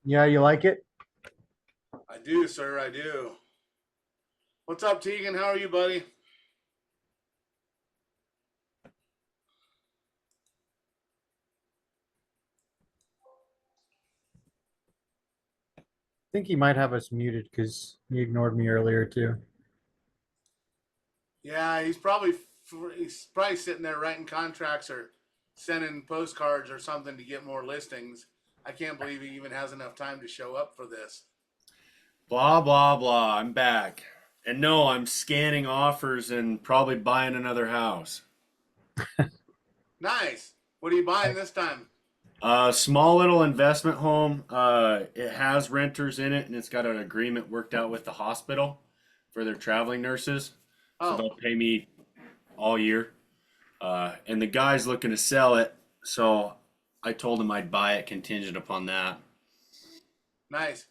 Yeah, you like it? I do, sir. I do. What's up, Tegan? How are you, buddy? I think he might have us muted because he ignored me earlier too. Yeah, he's probably sitting there writing contracts or sending postcards or something to get more listings. I can't believe he even has enough time to show up for this. Blah, blah, blah. I'm back. And no, I'm scanning offers and probably buying another house. Nice. What are you buying this time? A small little investment home. It has renters in it and it's got an agreement worked out with the hospital for their traveling nurses. So Oh, they'll pay me all year. And the guy's looking to sell it. So I told him I'd buy it contingent upon that. nice.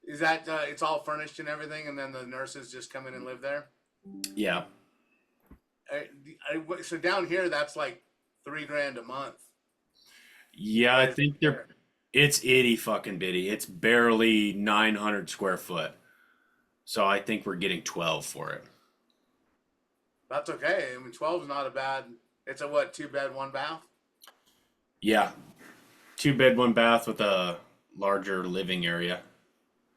Is that it's all furnished and everything, and then the nurses just come in and live there? Yeah. So down here, that's like 3 grand a month. Yeah, What I is it think there? it's itty fucking bitty. It's barely 900 square foot. So I think we're getting 12 for it. That's okay. I mean, 12 is not a bad. It's a what? 2 bed, 1 bath. Yeah, two bed, one bath with a larger living area.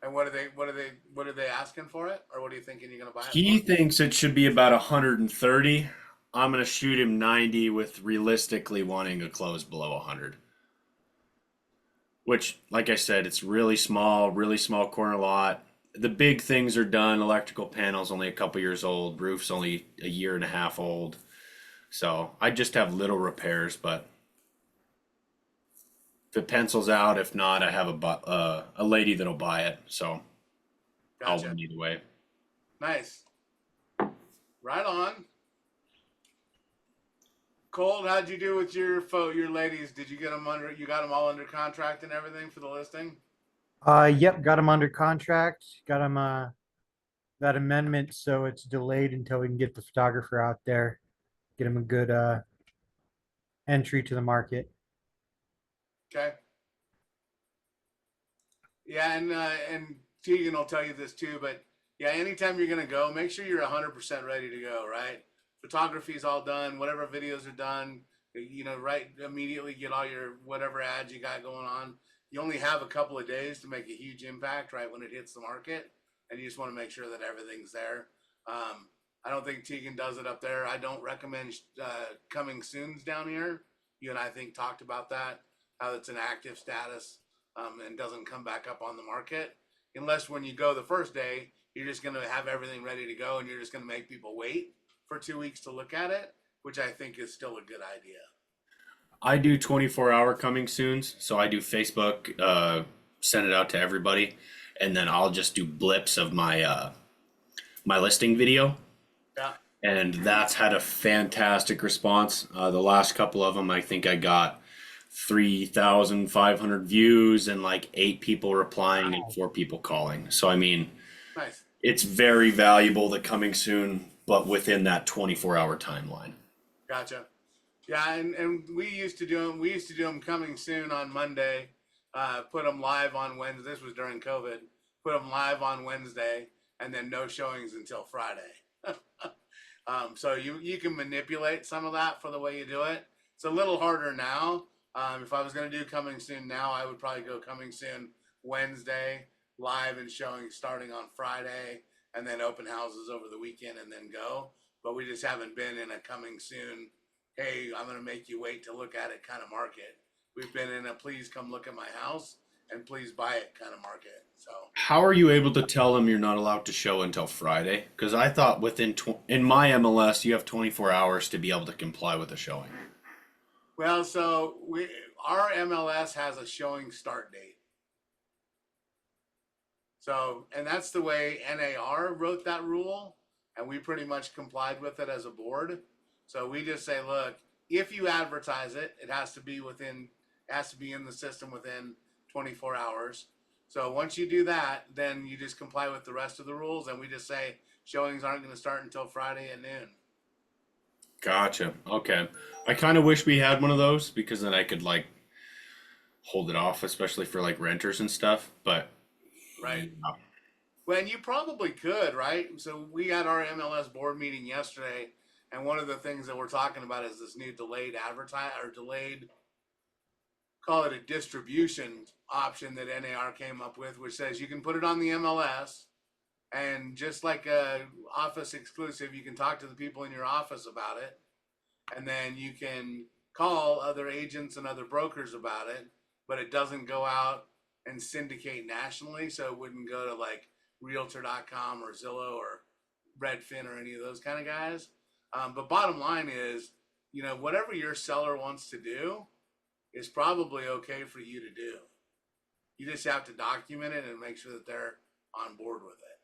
And what are they asking for it, or what are you thinking you're gonna buy it He for? thinks it should be about 130. I'm gonna shoot him 90 with realistically wanting to close below 100. Which, like I said, it's really small corner lot. The big things are done. Electrical panels only a couple years old. Roof's only a year and a half old. So I just have little repairs, but if it pencils out, if not, I have a lady that'll buy it. So I'll Gotcha. win either way. Nice. Right on. Cold. How'd you do with your ladies? Did you get them under? You got them all under contract and everything for the listing? Yep, got him under contract. Got him that amendment, so it's delayed until we can get the photographer out there, get him a good entry to the market. Okay. Yeah, and Tegan will tell you this too, but yeah, anytime you're gonna go, make sure you're 100% ready to go. Right, photography's all done, whatever videos are done. Right immediately get all your whatever ads you got going on. You only have a couple of days to make a huge impact, right when it hits the market, and you just want to make sure that everything's there. I don't think Tegan does it up there. I don't recommend coming soon's down here. You and I think talked about that, how it's an active status and doesn't come back up on the market unless when you go the first day you're just going to have everything ready to go and you're just going to make people wait for 2 weeks to look at it, which I think is still a good idea. I do 24-hour coming soons, so I do Facebook, send it out to everybody, and then I'll just do blips of my listing video, Yeah. and that's had a fantastic response. The last couple of them, I think I got 3,500 views and like eight people replying and Wow. four people calling. So I mean, Nice. it's very valuable the coming soon, but within that 24-hour timeline. Gotcha. Yeah, and we used to do them coming soon on Monday, put them live on Wednesday. This was during COVID. Put them live on Wednesday, and then no showings until Friday. So you can manipulate some of that for the way you do it. It's a little harder now. If I was going to do coming soon now, I would probably go coming soon Wednesday, live and showing starting on Friday, and then open houses over the weekend and then go. But we just haven't been in a coming soon, hey, I'm going to make you wait to look at it kind of market. We've been in a please come look at my house and please buy it kind of market. So, How are you able to tell them you're not allowed to show until Friday? Because I thought in my MLS you have 24 hours to be able to comply with the showing. well, so our MLS has a showing start date. So, and that's the way NAR wrote that rule, and we pretty much complied with it as a board. So we just say, look, if you advertise it, it has to be in the system within 24 hours. So once you do that, then you just comply with the rest of the rules, and we just say showings aren't going to start until Friday at noon. Gotcha. Okay. I kind of wish we had one of those because then I could like hold it off, especially for like renters and stuff. But Right. Well, and you probably could, right? So we had our MLS board meeting yesterday, and one of the things that we're talking about is this new delayed advertise or delayed, call it a distribution option that NAR came up with, which says you can put it on the MLS, and just like a office exclusive, you can talk to the people in your office about it, and then you can call other agents and other brokers about it, but it doesn't go out and syndicate nationally, so it wouldn't go to like realtor.com or Zillow or Redfin or any of those kind of guys. But bottom line is, whatever your seller wants to do is probably okay for you to do. You just have to document it and make sure that they're on board with it.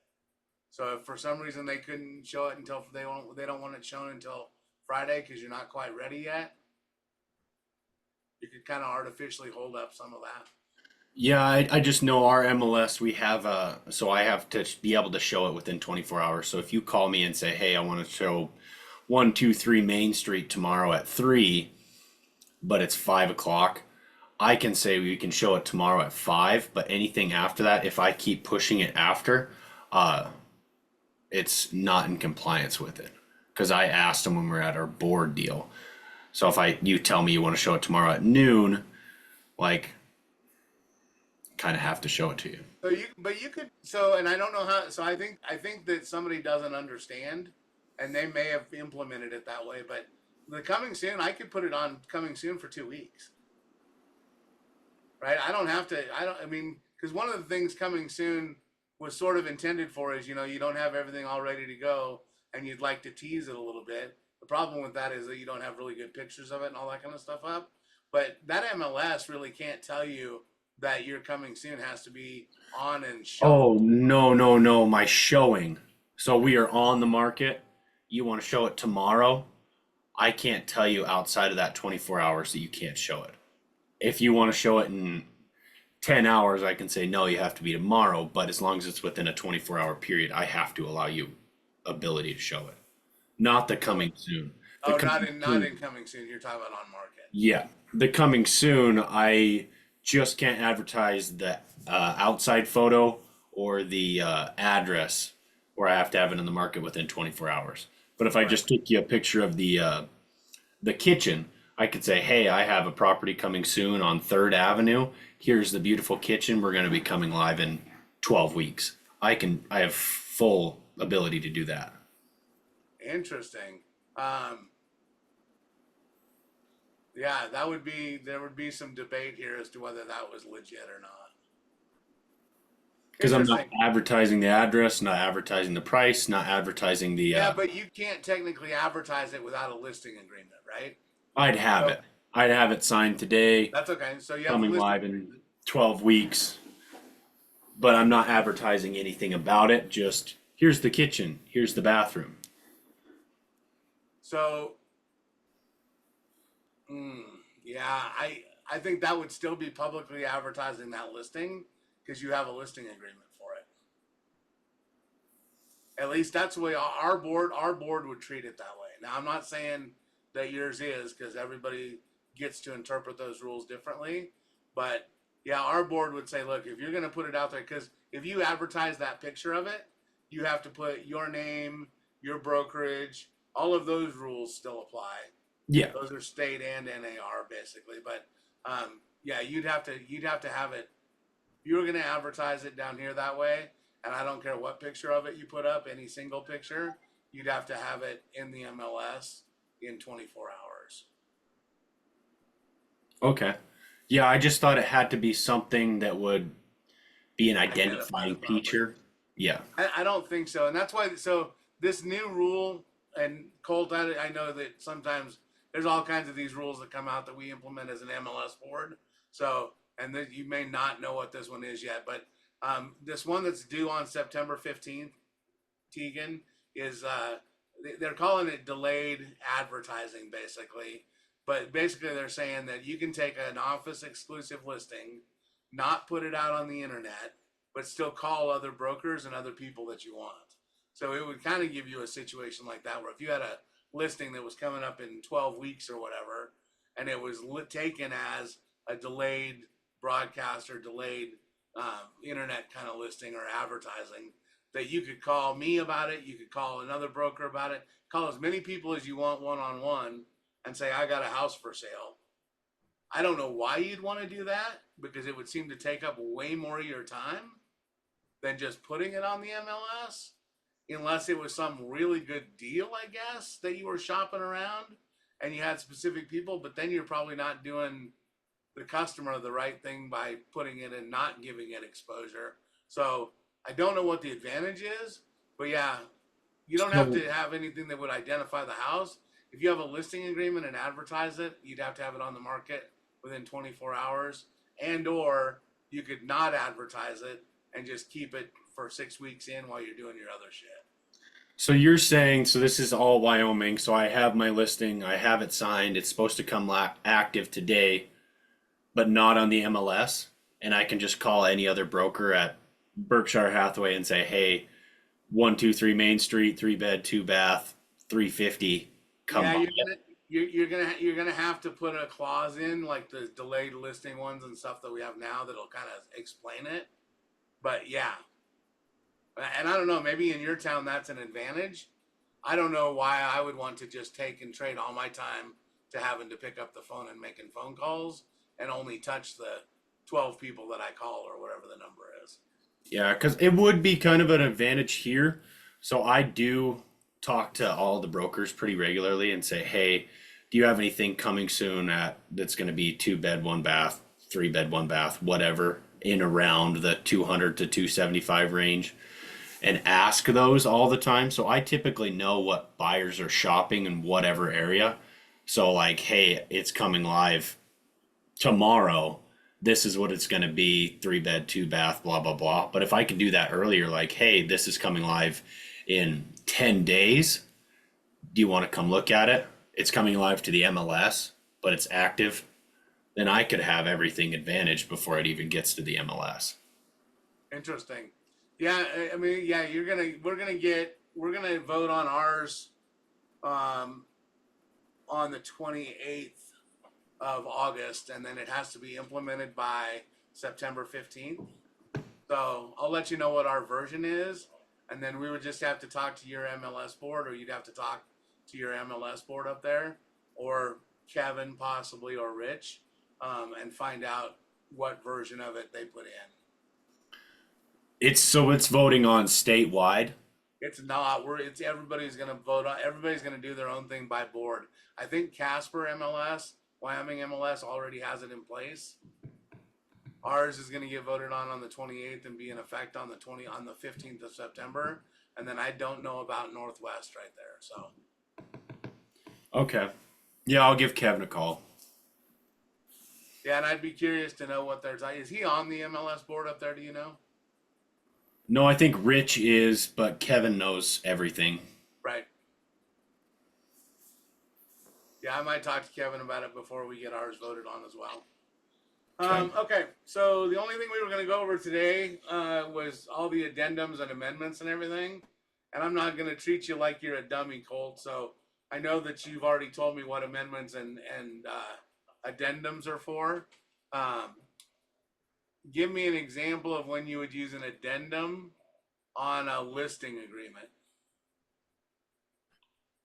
So if for some reason they couldn't show it until they don't want it shown until Friday because you're not quite ready yet, you could kind of artificially hold up some of that. yeah, I just know our MLS, we have so I have to be able to show it within 24 hours. So if you call me and say, hey, I want to show 123 Main Street tomorrow at 3, but it's 5 o'clock, I can say we can show it tomorrow at 5, but anything after that, if I keep pushing it after, uh, it's not in compliance with it. Because I asked them when we were at our board deal. So if you tell me you want to show it tomorrow at noon, like, kind of have to show it to you. But you could. And I don't know how. So I think that somebody doesn't understand, and they may have implemented it that way. But the coming soon, I could put it on coming soon for 2 weeks, right? I don't have to. I don't. I mean, because one of the things coming soon was sort of intended for is you don't have everything all ready to go, and you'd like to tease it a little bit. The problem with that is that you don't have really good pictures of it and all that kind of stuff up. But that MLS really can't tell you that your coming soon has to be on and show. Oh, no, no, no, my showing. So we are on the market. You want to show it tomorrow? I can't tell you outside of that 24 hours that you can't show it. If you want to show it in 10 hours, I can say, no, you have to be tomorrow. But as long as it's within a 24-hour period, I have to allow you ability to show it. Not the coming soon. The Oh, coming not soon. in coming soon. You're talking about on market. Yeah, the coming soon, I just can't advertise the outside photo or the address, or I have to have it in the market within 24 hours. But if I Right. just took you a picture of the kitchen, I could say, hey, I have a property coming soon on 3rd Avenue. Here's the beautiful kitchen. We're going to be coming live in 12 weeks. I have full ability to do that. Interesting. Um, yeah, there would be some debate here as to whether that was legit or not. Because I'm not Interesting. advertising the address, not advertising the price, not advertising the Yeah, but you can't technically advertise it without a listing agreement, right? I'd have So it. I'd have it signed today, that's okay. So you have a coming listing live in agreement. 12 weeks. But I'm not advertising anything about it. Just here's the kitchen, here's the bathroom. So yeah, I think that would still be publicly advertising that listing because you have a listing agreement for it. At least that's the way our board would treat it that way. Now I'm not saying that yours is because everybody gets to interpret those rules differently, but yeah, our board would say, look, if you're going to put it out there, because if you advertise that picture of it, you have to put your name, your brokerage, all of those rules still apply. Yeah. Those are state and NAR basically, but yeah, you'd have to have it. If you were going to advertise it down here that way, and I don't care what picture of it you put up, any single picture, you'd have to have it in the MLS in 24 hours. Okay. Yeah, I just thought it had to be something that would be an Identify the identifying property. feature. Yeah. I don't think so, and that's why. So this new rule, and Colt, I know that sometimes there's all kinds of these rules that come out that we implement as an MLS board. So, and that you may not know what this one is yet, but this one that's due on September 15th, Tegan, is they're calling it delayed advertising, basically. But basically, they're saying that you can take an office exclusive listing, not put it out on the internet, but still call other brokers and other people that you want. So it would kind of give you a situation like that, where if you had a listing that was coming up in 12 weeks or whatever, and it was taken as a delayed broadcast or delayed internet kind of listing or advertising, that you could call me about it, you could call another broker about it, call as many people as you want one-on-one and say, I got a house for sale. I don't know why you'd want to do that, because it would seem to take up way more of your time than just putting it on the MLS, unless it was some really good deal, I guess, that you were shopping around and you had specific people, but then you're probably not doing the customer the right thing by putting it and not giving it exposure. So I don't know what the advantage is, but yeah, you don't have to have anything that would identify the house. If you have a listing agreement and advertise it, you'd have to have it on the market within 24 hours, and or you could not advertise it and just keep it for 6 weeks in while you're doing your other shit. So you're saying, so this is all Wyoming. So I have my listing, I have it signed. It's supposed to come active today, but not on the MLS. And I can just call any other broker at Berkshire Hathaway and say, hey, 123 Main Street, 3-bed, 2-bath, 350. Come Yeah, on. you're gonna have to put a clause in, like the delayed listing ones and stuff that we have now, that'll kind of explain it. But yeah, and I don't know, maybe in your town that's an advantage. I don't know why I would want to just take and trade all my time to having to pick up the phone and making phone calls and only touch the 12 people that I call or whatever the number is. Yeah, because it would be kind of an advantage here. So I do talk to all the brokers pretty regularly and say, hey, do you have anything coming soon that's going to be 2-bed, 1-bath, 3-bed, 1-bath, whatever, in around the 200 to 275 range, and ask those all the time. So I typically know what buyers are shopping in whatever area. So like, hey, it's coming live tomorrow. This is what it's going to be, 3-bed, 2-bath, blah, blah, blah. But if I can do that earlier, like, hey, this is coming live in 10 days. Do you want to come look at it? It's coming live to the MLS, but it's active. Then I could have everything advantaged before it even gets to the MLS. Interesting. Yeah, I mean, yeah, we're gonna vote on ours on the 28th of August, and then it has to be implemented by September 15th. So I'll let you know what our version is, and then we would just have to talk to your MLS board, or you'd have to talk to your MLS board up there, or Kevin possibly, or Rich, and find out what version of it they put in. It's voting on statewide. It's not. It's everybody's gonna vote on. Everybody's gonna do their own thing by board. I think Casper MLS, Wyoming MLS already has it in place. Ours is gonna get voted on the 28th and be in effect on the 15th of September. And then I don't know about Northwest right there. So Okay. Yeah, I'll give Kevin a call. yeah, and I'd be curious to know what their is. He on the MLS board up there? Do you know? No, I think Rich is, but Kevin knows everything. Right. Yeah, I might talk to Kevin about it before we get ours voted on as well. Okay, so the only thing we were going to go over today was all the addendums and amendments and everything. And I'm not going to treat you like you're a dummy, Colt. So I know that you've already told me what amendments and addendums are for. Give me an example of when you would use an addendum on a listing agreement.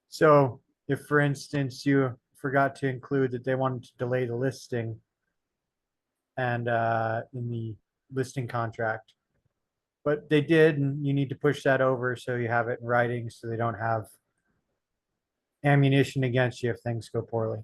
So if, for instance, you forgot to include that they wanted to delay the listing and in the listing contract, but they did, and you need to push that over so you have it in writing so they don't have ammunition against you if things go poorly.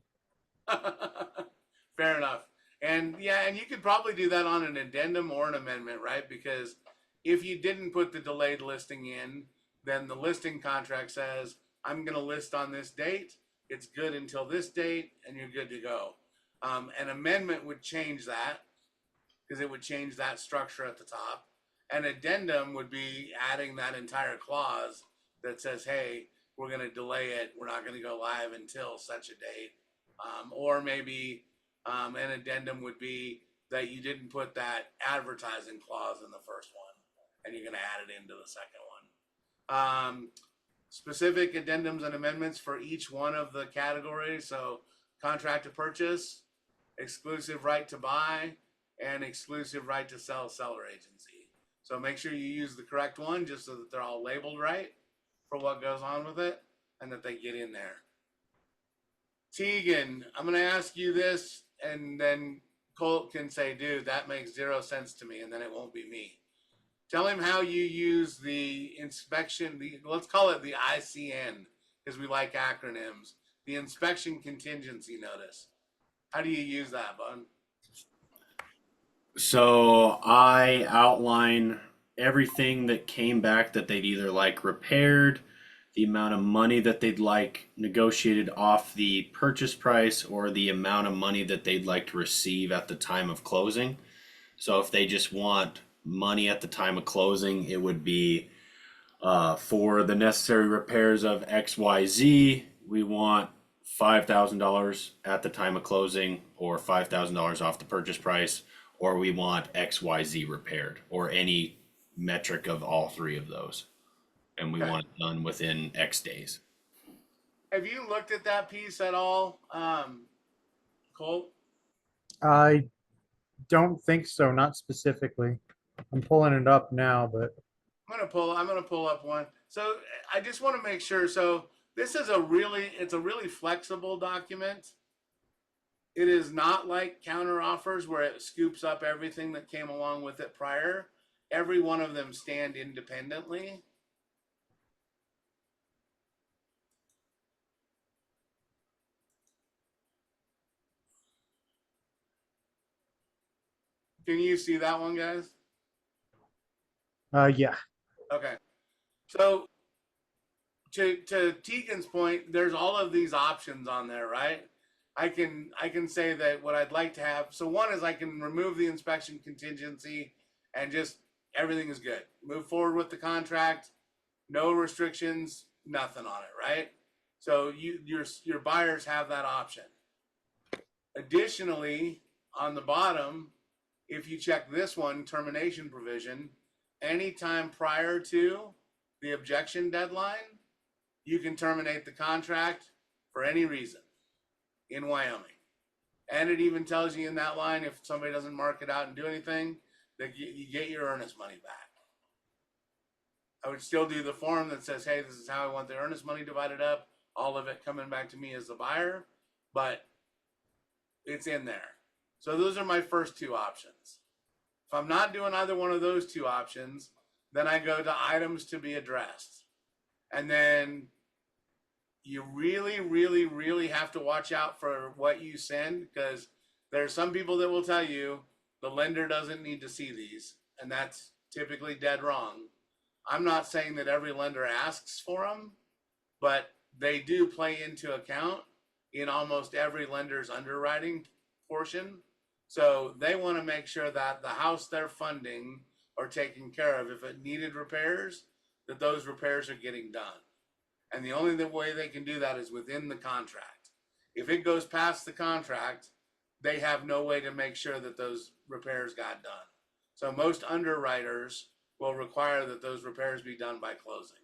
Fair enough. And yeah, and you could probably do that on an addendum or an amendment, right? Because if you didn't put the delayed listing in, then the listing contract says, I'm going to list on this date. It's good until this date, and you're good to go. An amendment would change that, because it would change that structure at the top. An addendum would be adding that entire clause that says, hey, we're going to delay it. We're not going to go live until such a date. Or maybe an addendum would be that you didn't put that advertising clause in the first one, and you're going to add it into the second one. Specific addendums and amendments for each one of the categories. So contract to purchase, exclusive right to buy, and exclusive right to sell seller agency. So make sure you use the correct one just so that they're all labeled right for what goes on with it and that they get in there. Tegan, I'm going to ask you this, and then Colt can say, dude, that makes 0 sense to me, and then it won't be me. Tell him how you use the inspection, let's call it the ICN, because we like acronyms, the inspection contingency notice. How do you use that, bud? So I outline everything that came back that they'd either like repaired, the amount of money that they'd like negotiated off the purchase price, or the amount of money that they'd like to receive at the time of closing. So if they just want money at the time of closing, it would be for the necessary repairs of XYZ, we want $5,000 at the time of closing, or $5,000 off the purchase price, or we want XYZ repaired, or any metric of all three of those. And we Okay. want it done within X days. Have you looked at that piece at all, Colt? I don't think so, not specifically. I'm pulling it up now, but I'm gonna pull up one. So I just want to make sure. So this is it's a really flexible document. It is not like counter offers where it scoops up everything that came along with it prior. Every one of them stand independently. Can you see that one, guys? yeah. Okay. So to Tegan's point, there's all of these options on there, right? I can say that what I'd like to have. So one is I can remove the inspection contingency and just everything is good. Move forward with the contract, no restrictions, nothing on it, right? So your buyers have that option. Additionally, on the bottom, if you check this one, termination provision, anytime prior to the objection deadline, you can terminate the contract for any reason in Wyoming. And it even tells you in that line, if somebody doesn't mark it out and do anything, that you get your earnest money back. I would still do the form that says, hey, this is how I want the earnest money divided up, all of it coming back to me as the buyer, but it's in there. So those are my first two options. If I'm not doing either one of those two options, then I go to items to be addressed. And then you really, really, really have to watch out for what you send, because there are some people that will tell you the lender doesn't need to see these, and that's typically dead wrong. I'm not saying that every lender asks for them, but they do play into account in almost every lender's underwriting portion. So they want to make sure that the house they're funding or taking care of, if it needed repairs, that those repairs are getting done. And the only way they can do that is within the contract. If it goes past the contract, they have no way to make sure that those repairs got done. So most underwriters will require that those repairs be done by closing.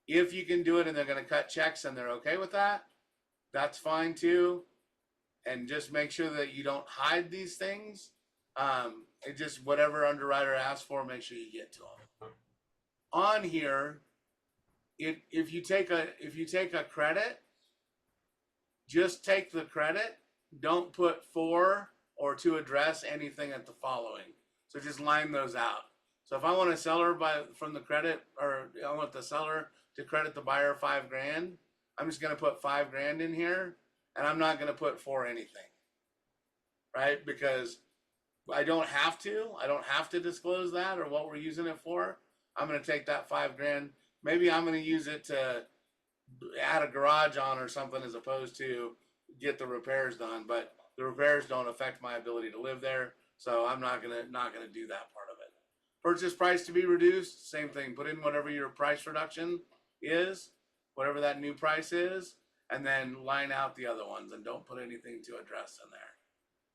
If you can do it and they're going to cut checks and they're okay with that, that's fine too. And just make sure that you don't hide these things. It just, whatever underwriter asks for, make sure you get to them. On here, if you take a credit, just take the credit. Don't put for or to address anything at the following. So just line those out. So if I want a seller from the credit, or I want the seller to credit the buyer $5,000, I'm just going to put $5,000 in here, and I'm not going to put for anything, right? Because I don't have to disclose that or what we're using it for. I'm going to take that $5,000. Maybe I'm going to use it to add a garage on or something, as opposed to get the repairs done. But the repairs don't affect my ability to live there, so I'm not gonna do that part of it. Purchase price to be reduced, same thing. Put in whatever your price reduction is, whatever that new price is, and then line out the other ones, and don't put anything to address in there.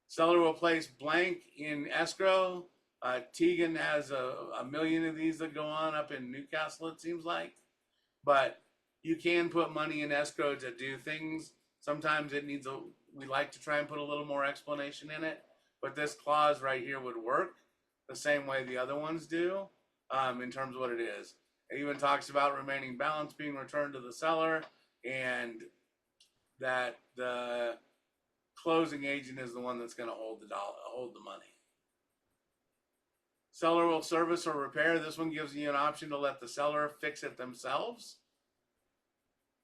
Seller will place blank in escrow. Tegan has a million of these that go on up in Newcastle, it seems like. But you can put money in escrow to do things. Sometimes we like to try and put a little more explanation in it. but this clause right here would work the same way the other ones do, in terms of what it is. It even talks about remaining balance being returned to the seller, and that the closing agent is the one that's going to hold the money. Seller will service or repair. This one gives you an option to let the seller fix it themselves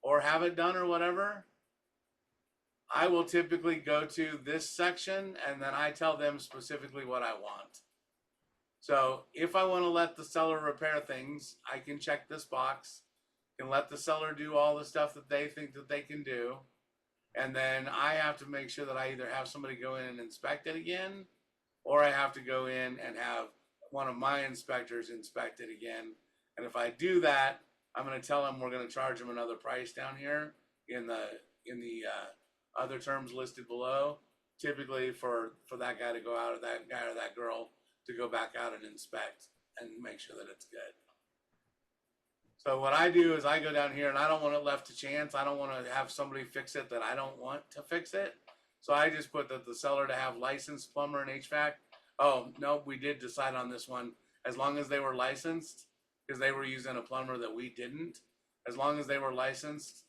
or have it done or whatever. I will typically go to this section and then I tell them specifically what I want. So if I want to let the seller repair things, I can check this box and let the seller do all the stuff that they think that they can do. And then I have to make sure that I either have somebody go in and inspect it again, or I have to go in and have one of my inspectors inspect it again. And if I do that, I'm going to tell them we're going to charge them another price down here in the other terms listed below. Typically for that guy to go out, or that guy or that girl to go back out and inspect and make sure that it's good. So what I do is I go down here and I don't want it left to chance. I don't want to have somebody fix it that I don't want to fix it. So I just put that the seller to have licensed plumber and HVAC. Oh, no, we did decide on this one. As long as they were licensed, because they were using a plumber that we didn't, as long as they were licensed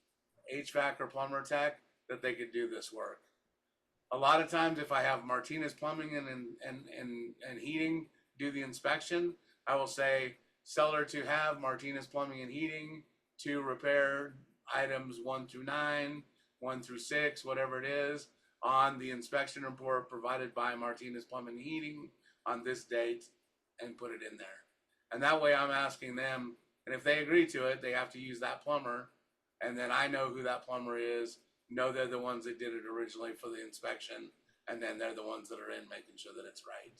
HVAC or plumber tech, that they could do this work. A lot of times if I have Martinez Plumbing and Heating do the inspection, I will say seller to have Martinez Plumbing and Heating to repair items 1 through 9, 1 through 6, whatever it is, on the inspection report provided by Martinez Plumbing and Heating on this date, and put it in there. And that way I'm asking them, and if they agree to it, they have to use that plumber, and then I know who that plumber is, know they're the ones that did it originally for the inspection, and then they're the ones that are in making sure that it's right.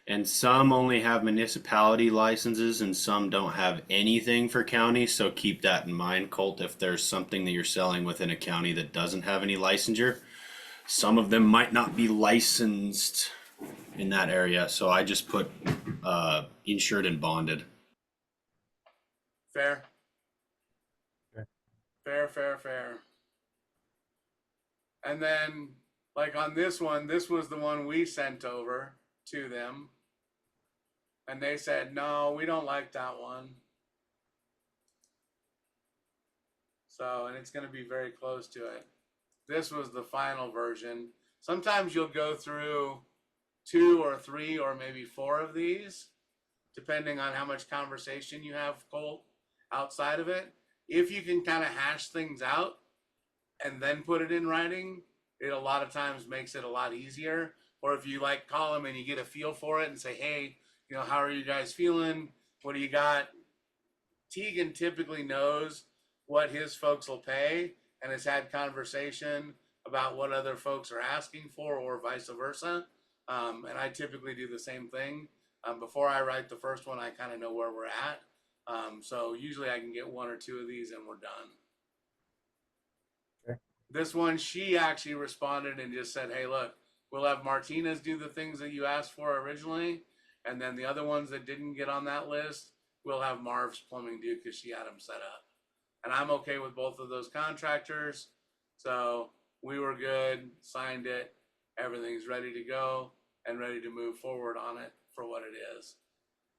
And some only have municipality licenses and some don't have anything for county. So keep that in mind, Colt. If there's something that you're selling within a county that doesn't have any licensure, some of them might not be licensed in that area. So I just put insured and bonded. Fair. Okay. Fair. And then, like on this one, this was the one we sent over to them. And they said, no, we don't like that one. So, and it's going to be very close to it. This was the final version. Sometimes you'll go through 2 or 3 or maybe 4 of these, depending on how much conversation you have, Colt, outside of it. If you can kind of hash things out and then put it in writing, it a lot of times makes it a lot easier. Or if you like call them and you get a feel for it and say, hey, you know, how are you guys feeling? What do you got? Tegan typically knows what his folks will pay and has had conversation about what other folks are asking for, or vice versa. And I typically do the same thing. Before I write the first one, I kind of know where we're at. So usually I can get 1 or 2 of these and we're done. Okay. This one, she actually responded and just said, hey, look, we'll have Martinez do the things that you asked for originally. And then the other ones that didn't get on that list, we'll have Marv's Plumbing do, because she had them set up. And I'm okay with both of those contractors. So we were good, signed it. Everything's ready to go and ready to move forward on it for what it is.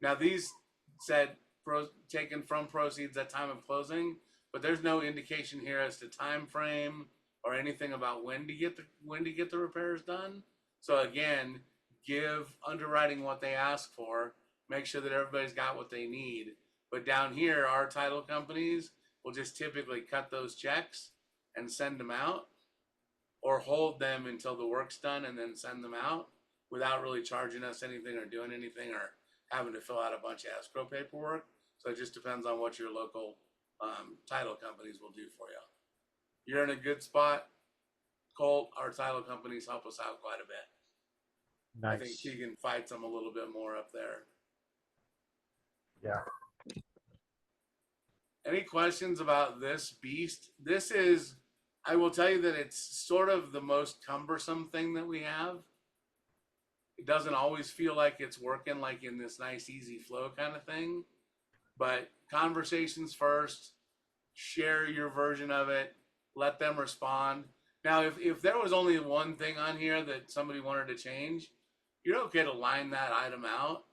Now these said taken from proceeds at time of closing, but there's no indication here as to time frame or anything about when to get the repairs done. So again, give underwriting what they ask for, make sure that everybody's got what they need. But down here, our title companies will just typically cut those checks and send them out, or hold them until the work's done and then send them out without really charging us anything or doing anything or having to fill out a bunch of escrow paperwork. So it just depends on what your local title companies will do for you. You're in a good spot, Colt. Our title companies help us out quite a bit. Nice. I think Keegan fights them a little bit more up there. Yeah. Any questions about this beast? This is, I will tell you that it's sort of the most cumbersome thing that we have. It doesn't always feel like it's working like in this nice, easy flow kind of thing. But conversations first, share your version of it, let them respond. Now, if there was only one thing on here that somebody wanted to change, you're okay to line that item out,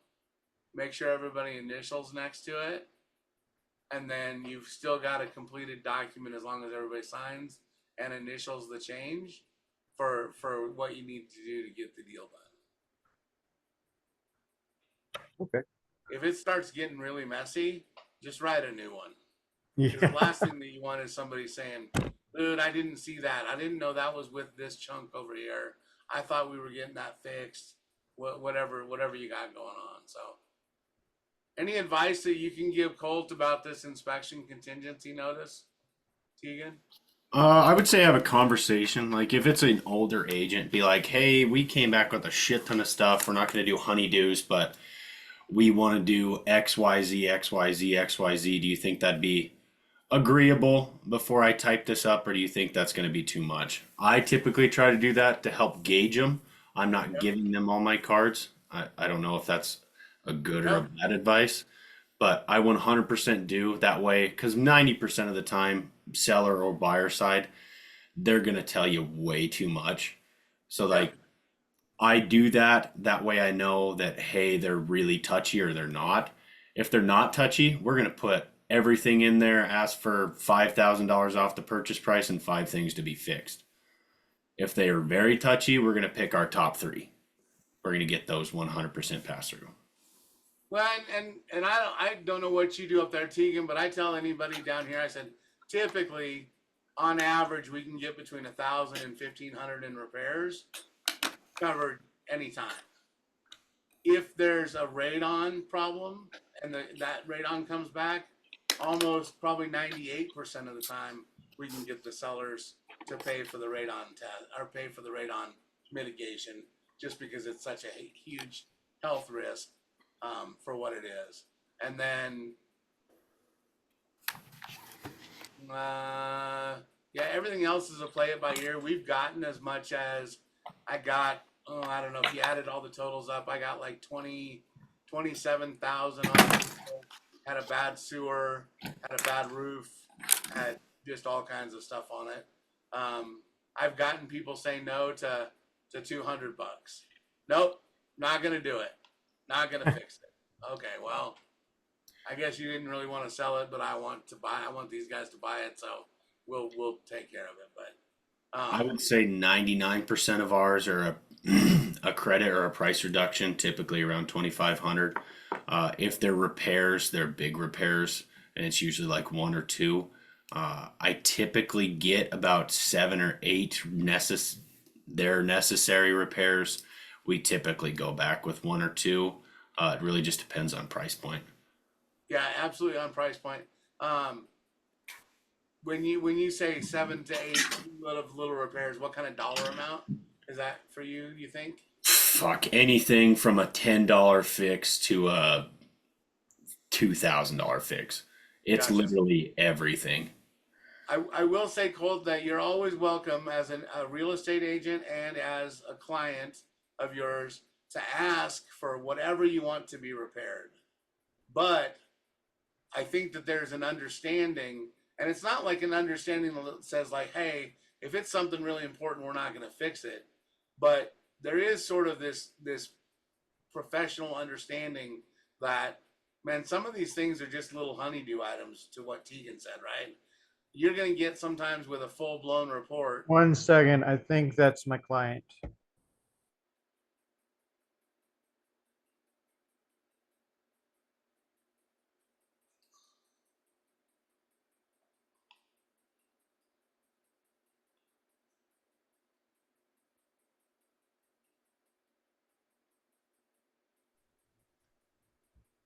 make sure everybody initials next to it, and then you've still got a completed document as long as everybody signs and initials the change for what you need to do to get the deal done. Okay. If it starts getting really messy, just write a new one. Because Yeah. the last thing that you want is somebody saying, dude, I didn't see that. I didn't know that was with this chunk over here. I thought we were getting that fixed. Whatever you got going on. So, any advice that you can give Colt about this inspection contingency notice, Tegan? I would say have a conversation. Like if it's an older agent, be like, "Hey, we came back with a shit ton of stuff. We're not going to do honeydews, but we want to do X, Y, Z, X, Y, Z, X, Y, Z. Do you think that'd be agreeable before I type this up, or do you think that's going to be too much?" I typically try to do that to help gauge them. I'm not Yep. giving them all my cards. I don't know if that's a good or a Yep. bad advice, but I 100% do that way because 90% of the time, seller or buyer side, they're going to tell you way too much. So, like, Yep. I do that. That way I know that, hey, they're really touchy or they're not. If they're not touchy, we're going to put everything in there, ask for $5,000 off the purchase price and five things to be fixed. If they are very touchy, we're going to pick our top three. We're going to get those 100% pass through. Well, and I don't know what you do up there, Tegan, but I tell anybody down here, I said, typically, on average, we can get between 1,000 and 1,500 in repairs covered anytime. If there's a radon problem and that radon comes back, almost probably 98% of the time we can get the sellers to pay for the radon test or pay for the radon mitigation, just because it's such a huge health risk for what it is. And then, yeah, everything else is a play it by ear. We've gotten as much as I got. Oh, I don't know if you added all the totals up. I got like 27,000 on it. Had a bad sewer, had a bad roof, had just all kinds of stuff on it. I've gotten people say no to $200. Nope, not gonna do it. Not gonna fix it. Okay, well, I guess you didn't really want to sell it, but I want to buy. I want these guys to buy it, so we'll take care of it. But I would say 99% of ours are a credit or a price reduction, typically around 2,500. If they're repairs, they're big repairs, and it's usually like one or two. I typically get about seven or eight their necessary repairs. We typically go back with one or two. It really just depends on price point. yeah, absolutely on price point. Um, when you say 7 to 8 little repairs, what kind of dollar amount is that for you? You think? Fuck anything from a $10 fix to a $2,000 fix. It's Gotcha. literally everything. I will say, Colt, that you're always welcome as a real estate agent and as a client of yours to ask for whatever you want to be repaired. But I think that there's an understanding, and it's not like an understanding that says like, hey, if it's something really important, we're not going to fix it. But there is sort of this professional understanding that, man, some of these things are just little honeydew items to what Tegan said, right? You're going to get sometimes with a full blown report. 1 second. I think that's my client.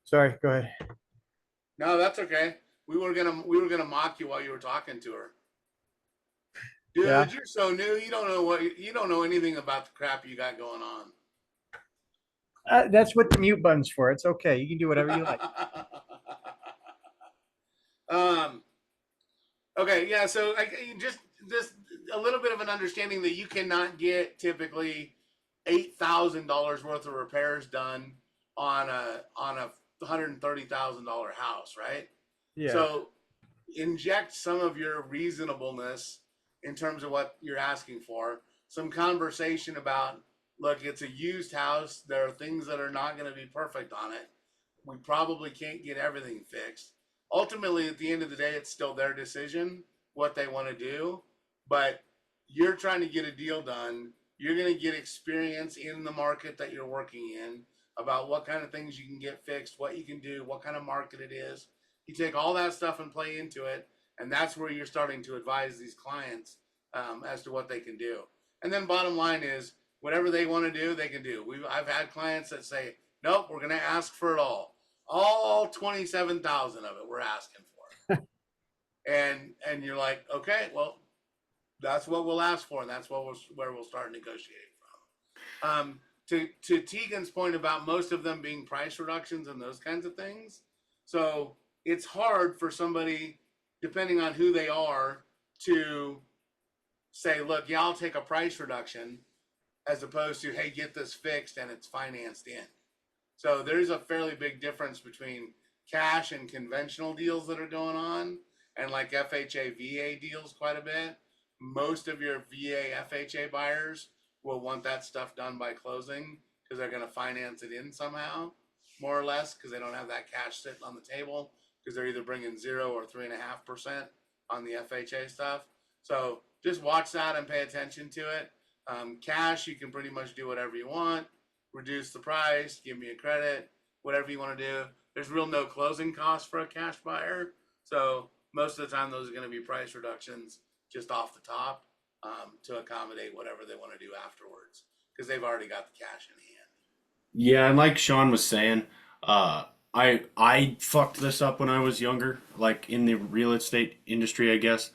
Sorry, go ahead. No, that's okay. We were gonna mock you while you were talking to her. Dude, Yeah. you're so new. You don't know anything about the crap you got going That's what the mute button's for. It's okay. You can do whatever you like. on. Okay, yeah. So just a little bit of an understanding that you cannot get typically $8,000 worth of repairs done on a $130,000 house, right? Yeah. So inject some of your reasonableness in terms of what you're asking for. Some conversation about look, it's a used house. There are things that are not going to be perfect on it. We probably can't get everything fixed. Ultimately, at the end of the day, it's still their decision what they want to do. But you're trying to get a deal done. You're going to get experience in the market that you're working in about what kind of things you can get fixed, what you can do, what kind of market it is. You take all that stuff and play into it, and that's where you're starting to advise these clients as to what they can do. And then bottom line is, whatever they want to do, they can do. I've had clients that say, nope, we're going to ask for it all 27,000 of it we're asking for. And you're like, okay, well, that's what we'll ask for, and that's where we'll start negotiating from. To Tegan's point about most of them being price reductions and those kinds of things, so it's hard for somebody, depending on who they are, to say, look, yeah, I'll take a price reduction, as opposed to, hey, get this fixed and it's financed in. So there's a fairly big difference between cash and conventional deals that are going on, and like FHA, VA deals quite a bit. Most of your VA, FHA buyers will want that stuff done by closing because they're going to finance it in somehow, more or less, because they don't have that cash sitting on the table because they're either bringing 0 or 3.5% on the FHA stuff. So just watch that and pay attention to it. Cash, you can pretty much do whatever you want. Reduce the price, give me a credit, whatever you want to do. There's real no closing costs for a cash buyer. So most of the time, those are going to be price reductions just off the top to accommodate whatever they want to do afterwards because they've already got the cash in hand. Yeah, and like Sean was saying, I fucked this up when I was younger, like in the real estate industry, I guess.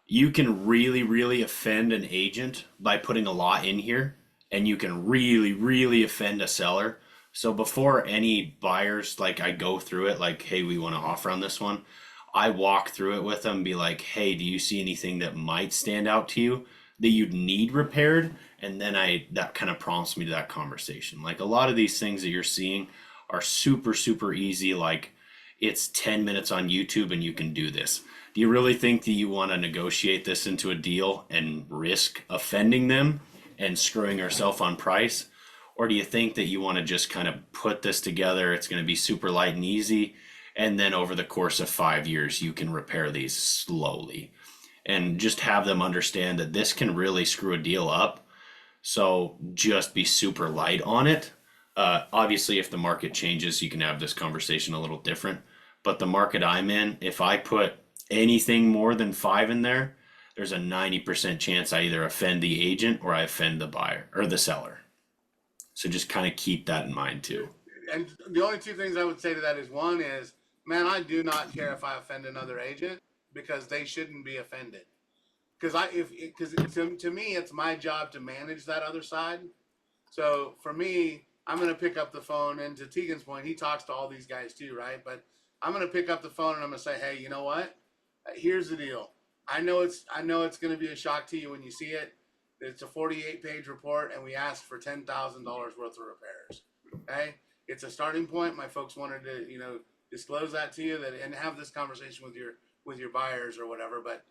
You can really, really offend an agent by putting a lot in here, and you can really, really offend a seller. So before any buyers, like I go through it, like, hey, we want to offer on this one, I walk through it with them, be like, hey, do you see anything that might stand out to you that you'd need repaired? And then that kind of prompts me to that conversation. Like a lot of these things that you're seeing are super, super easy. Like it's 10 minutes on YouTube and you can do this. Do you really think that you want to negotiate this into a deal and risk offending them and screwing yourself on price? Or do you think that you want to just kind of put this together? It's going to be super light and easy. And then over the course of 5 years, you can repair these slowly and just have them understand that this can really screw a deal up. So just be super light on it. Obviously, if the market changes, you can have this conversation a little different. But the market I'm in, if I put anything more than 5 in there, there's a 90% chance I either offend the agent or I offend the buyer or the seller. So just kind of keep that in mind too. And the only two things I would say to that is, one is, man, I do not care if I offend another agent because they shouldn't be offended. Because to me, it's my job to manage that other side. So for me, I'm going to pick up the phone, and to Tegan's point, he talks to all these guys too, right? But I'm going to pick up the phone and I'm going to say, hey, you know what? Here's the deal. I know it's going to be a shock to you when you see it. It's a 48-page report, and we asked for $10,000 worth of repairs. Okay, it's a starting point. My folks wanted to, disclose that to you and have this conversation with your buyers or whatever. But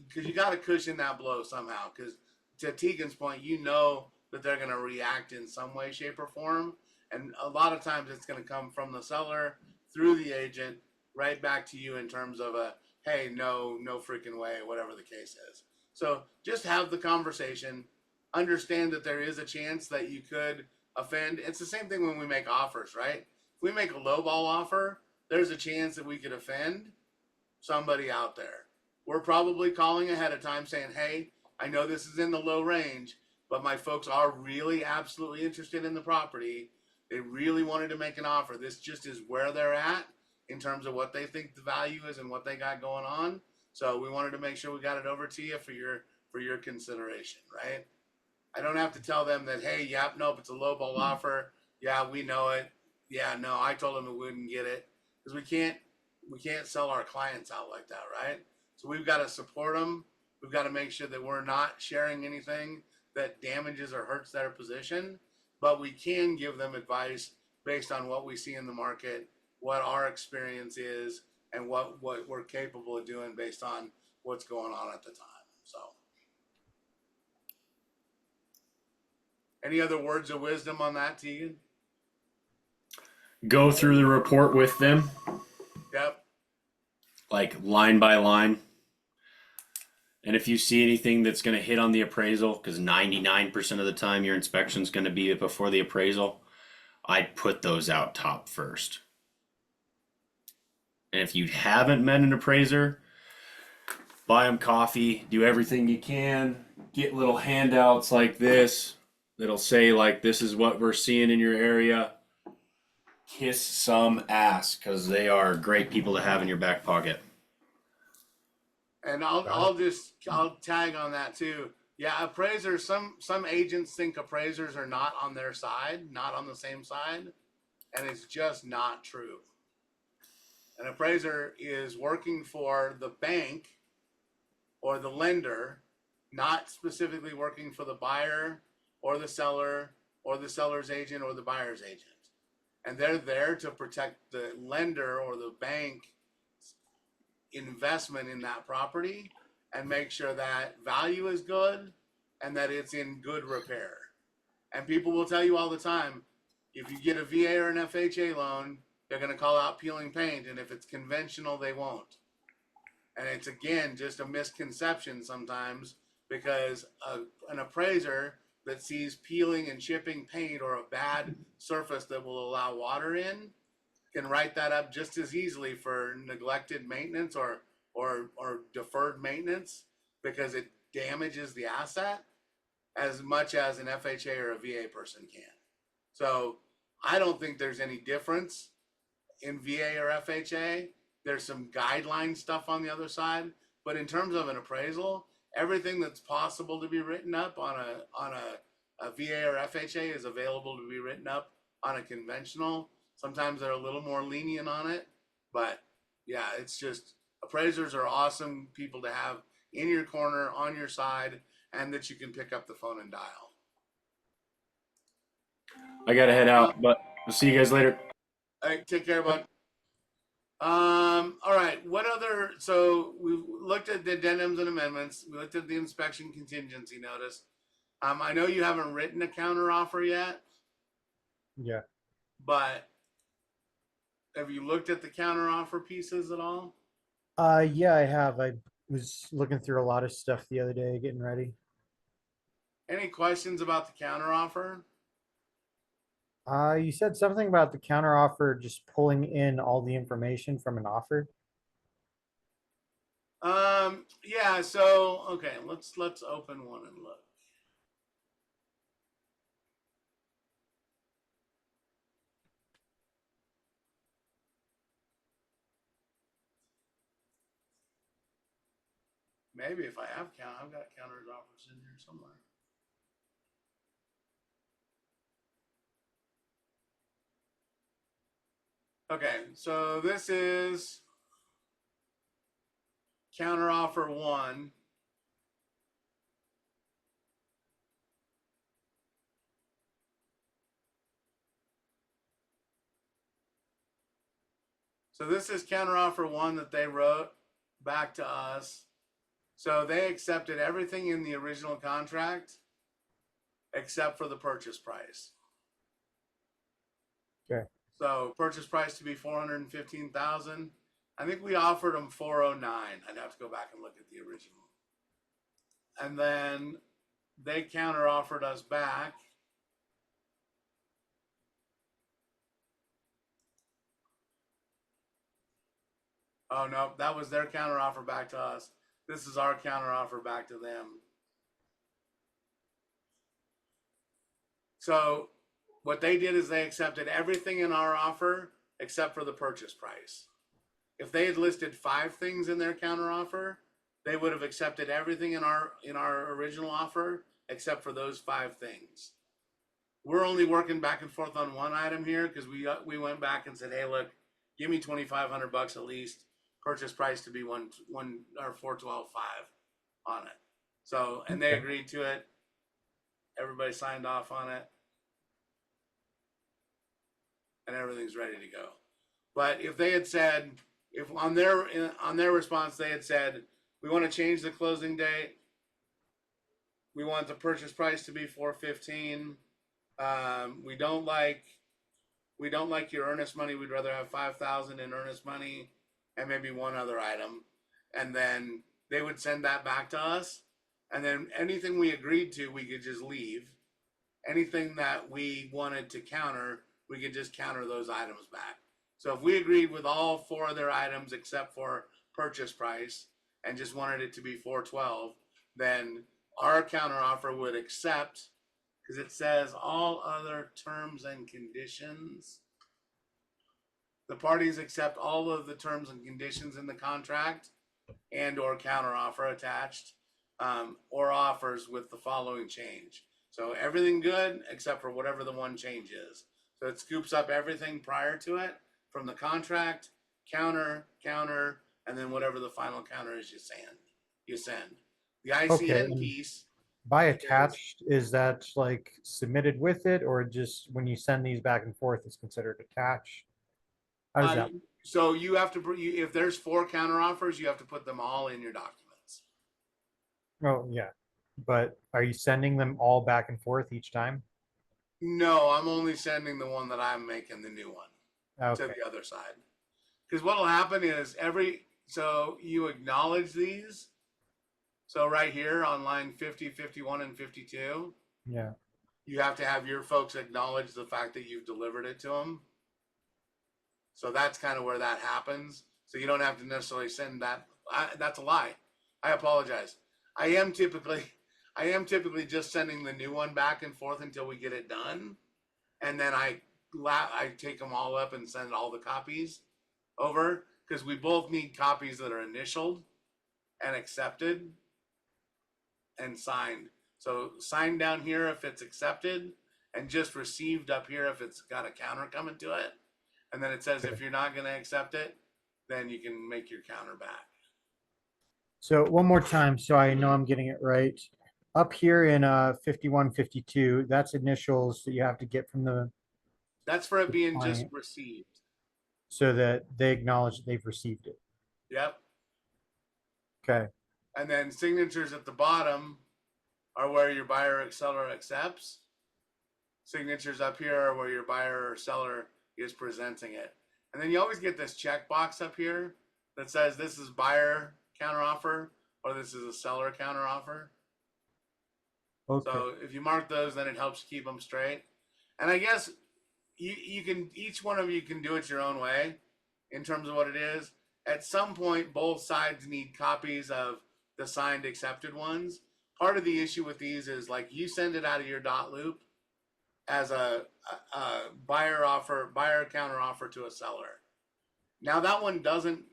because you got to cushion that blow somehow. Because to Tegan's point, that they're going to react in some way, shape, or form, and a lot of times it's going to come from the seller through the agent right back to you in terms of a, hey, no freaking way, whatever the case is. So just have the conversation, understand that there is a chance that you could offend. It's the same thing when we make offers, right? If we make a lowball offer, there's a chance that we could offend somebody out there. We're probably calling ahead of time saying, hey, I know this is in the low range, but my folks are really absolutely interested in the property. They really wanted to make an offer. This just is where they're at in terms of what they think the value is and what they got going on. So we wanted to make sure we got it over to you for your consideration, right? I don't have to tell them that, hey, yep, nope, it's a lowball offer. Yeah, we know it. Yeah, no, I told them we wouldn't get it because we can't sell our clients out like that, right? So we've got to support them. We've got to make sure that we're not sharing anything that damages or hurts their position, but we can give them advice based on what we see in the market, what our experience is, and what we're capable of doing based on what's going on at the time. So Any other words of wisdom on that, Tegan? Go through the report with them, Yep. like line by line. And if you see anything that's going to hit on the appraisal, because 99% of the time your inspection is going to be before the appraisal, I'd put those out top first. And if you haven't met an appraiser, buy them coffee, do everything you can, get little handouts like this that'll say, like, this is what we're seeing in your area. Kiss some ass, because they are great people to have in your back pocket. And I'll tag on that too. Yeah, appraisers. Some agents think appraisers are not on their side, not on the same side, and it's just not true. An appraiser is working for the bank or the lender, not specifically working for the buyer or the seller or the seller's agent or the buyer's agent. And they're there to protect the lender or the bank investment in that property and make sure that value is good and that it's in good repair. And people will tell you all the time, if you get a VA or an FHA loan, they're going to call out peeling paint, and if it's conventional, they won't. And it's, again, just a misconception sometimes, because an appraiser that sees peeling and chipping paint or a bad surface that will allow water in can write that up just as easily for neglected maintenance or deferred maintenance, because it damages the asset as much as an FHA or a VA person can. So I don't think there's any difference in VA or FHA. There's some guideline stuff on the other side, but in terms of an appraisal, everything that's possible to be written up on a VA or FHA is available to be written up on a conventional. Sometimes they're a little more lenient on it, but yeah, it's just, appraisers are awesome people to have in your corner, on your side, and that you can pick up the phone and dial. I got to head out, but we'll see you guys later. All right, take care, bud. All right, what other, so we looked at the addendums and amendments. We looked at the inspection contingency notice. I know you haven't written a counter offer yet, Yeah. but have you looked at the counter offer pieces at all? Yeah, I have. I was looking through a lot of stuff the other day, getting ready. Any questions about the counter offer? You said something about the counter offer just pulling in all the information from an offer. Yeah, so okay, let's open one and look. Maybe if I have I've got counter offers in here somewhere. Okay, so this is counter offer 1. So this is counter offer 1 that they wrote back to us. So they accepted everything in the original contract except for the purchase price. Okay. So purchase price to be $415,000. I think we offered them $409. I'd have to go back and look at the original. And then they counter offered us back Oh no, that was their counter offer back to us. This is our counter offer back to them. So what they did is they accepted everything in our offer except for the purchase price. If they had listed 5 things in their counter offer, they would have accepted everything in our original offer except for those 5 things. We're only working back and forth on one item here because we went back and said, hey, look, give me $2,500 at least. Purchase price to be one or 412.5 on it. So, and they agreed to it. Everybody signed off on it, and everything's ready to go. But if they had said, if on their response they had said, we want to change the closing date, we want the purchase price to be $415, We don't like your earnest money. We'd rather have 5,000 in earnest money and maybe one other item, and then they would send that back to us, and then anything we agreed to, we could just leave. Anything that we wanted to counter, we could just counter those items back. So if we agreed with all four of their items except for purchase price and just wanted it to be 412, then our counter offer would accept, because it says all other terms and conditions. The parties accept all of the terms and conditions in the contract and or counter offer attached, or offers with the following change. So everything good except for whatever the one change is. So it scoops up everything prior to it from the contract, counter, and then whatever the final counter is, you send. The Okay, ICN and piece by is attached, is that like submitted with it, or just when you send these back and forth, it's considered attached? How does uh, that? so you have to if there's four counter offers, you have to put them all in your documents. Oh, yeah. But are you sending them all back and forth each time? No, I'm only sending the one that I'm making the new one to Okay. the other side. Because what'll happen is so you acknowledge these. So right here on line 50, 51, and 52, Yeah. you have to have your folks acknowledge the fact that you've delivered it to them. So that's kind of where that happens. So you don't have to necessarily send that. That's a lie. I apologize. I am typically, I am typically just sending the new one back and forth until we get it done, and then I take them all up and send all the copies over, because we both need copies that are initialed and accepted and signed. So signed down here if it's accepted, and just received up here if it's got a counter coming to it. And then it says Okay. if you're not going to accept it, then you can make your counter back. So one more time, so I know I'm getting it right. Up here in 51, 52, that's initials that you have to get from That's for it the being just client received. so that they acknowledge that they've received it. Yep. Okay. And then signatures at the bottom are where your buyer or seller accepts. Signatures up here are where your buyer or seller is presenting it. And then you always get this checkbox up here that says this is buyer counteroffer or this is a seller counteroffer. Okay. So if you mark those, then it helps keep them straight. And I guess you can, each one of you can do it your own way in terms of what it is. At some point, both sides need copies of the signed accepted ones. Part of the issue with these is like you send it out of your dot loop as a buyer counter offer to a seller. Now that one doesn't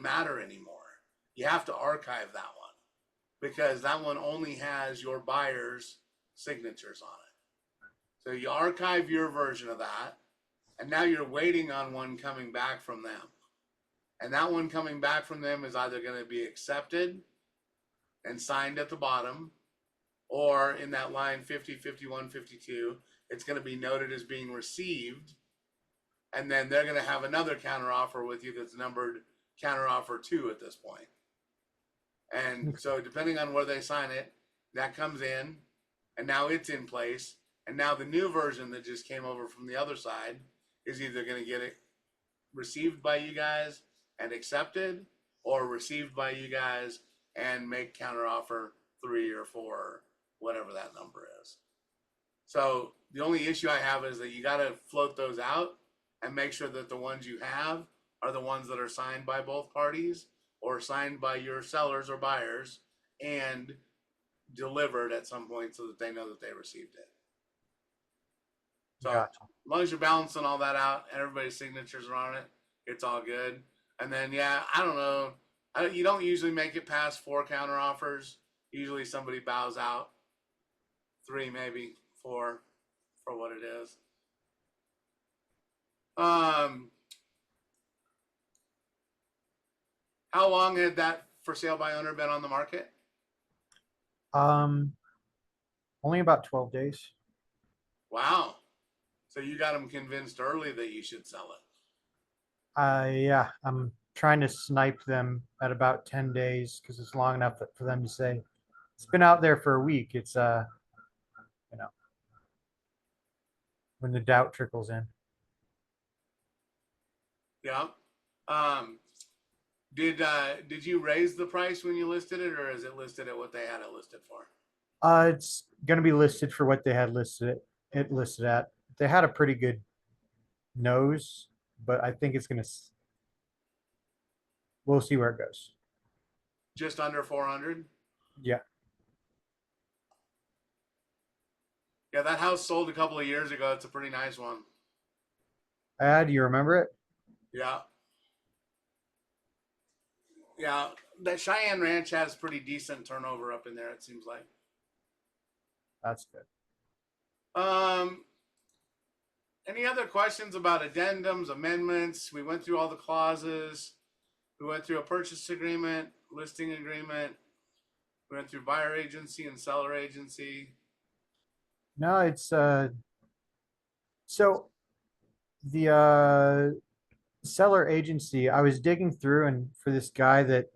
matter anymore. You have to archive that one because that one only has your buyer's signatures on it. So you archive your version of that, and now you're waiting on one coming back from them. And that one coming back from them is either going to be accepted and signed at the bottom, or in that line 50, 51, 52, it's going to be noted as being received. And then they're going to have another counter offer with you that's numbered counter offer 2 at this point. And so depending on where they sign it, that comes in, and now it's in place. And now the new version that just came over from the other side is either going to get it received by you guys and accepted, or received by you guys and make counter offer 3 or 4, or whatever that number is. So the only issue I have is that you got to float those out and make sure that the ones you have are the ones that are signed by both parties or signed by your sellers or buyers and delivered at some point so that they know that they received it. So Gotcha. as long as you're balancing all that out and everybody's signatures are on it, it's all good. And then, yeah, I don't know. You don't usually make it past 4 counter offers. Usually somebody bows out. 3, maybe 4 for what it is. How long had that for sale by owner been on the market? Um, only about 12 days. Wow. So you got them convinced early that you should sell it. Yeah, I'm trying to snipe them at about 10 days because it's long enough for them to say it's been out there for a week. It's you know, when the doubt trickles in. Yeah. Um, did you raise the price when you listed it, or is it listed at what they had it listed for? It's gonna be listed for what they had it listed at. They had a pretty good nose, but I think it's gonna. We'll see where it goes. Just under 400. Yeah, Yeah, that house sold a couple of years ago. It's a pretty nice one. do you remember it? Yeah. Yeah, that Cheyenne Ranch has pretty decent turnover up in there. It seems like. That's good. Um, any other questions about addendums, amendments? We went through all the clauses. We went through a purchase agreement, listing agreement. We went through buyer agency and seller agency. No, it's so the seller agency, I was digging through and for this guy that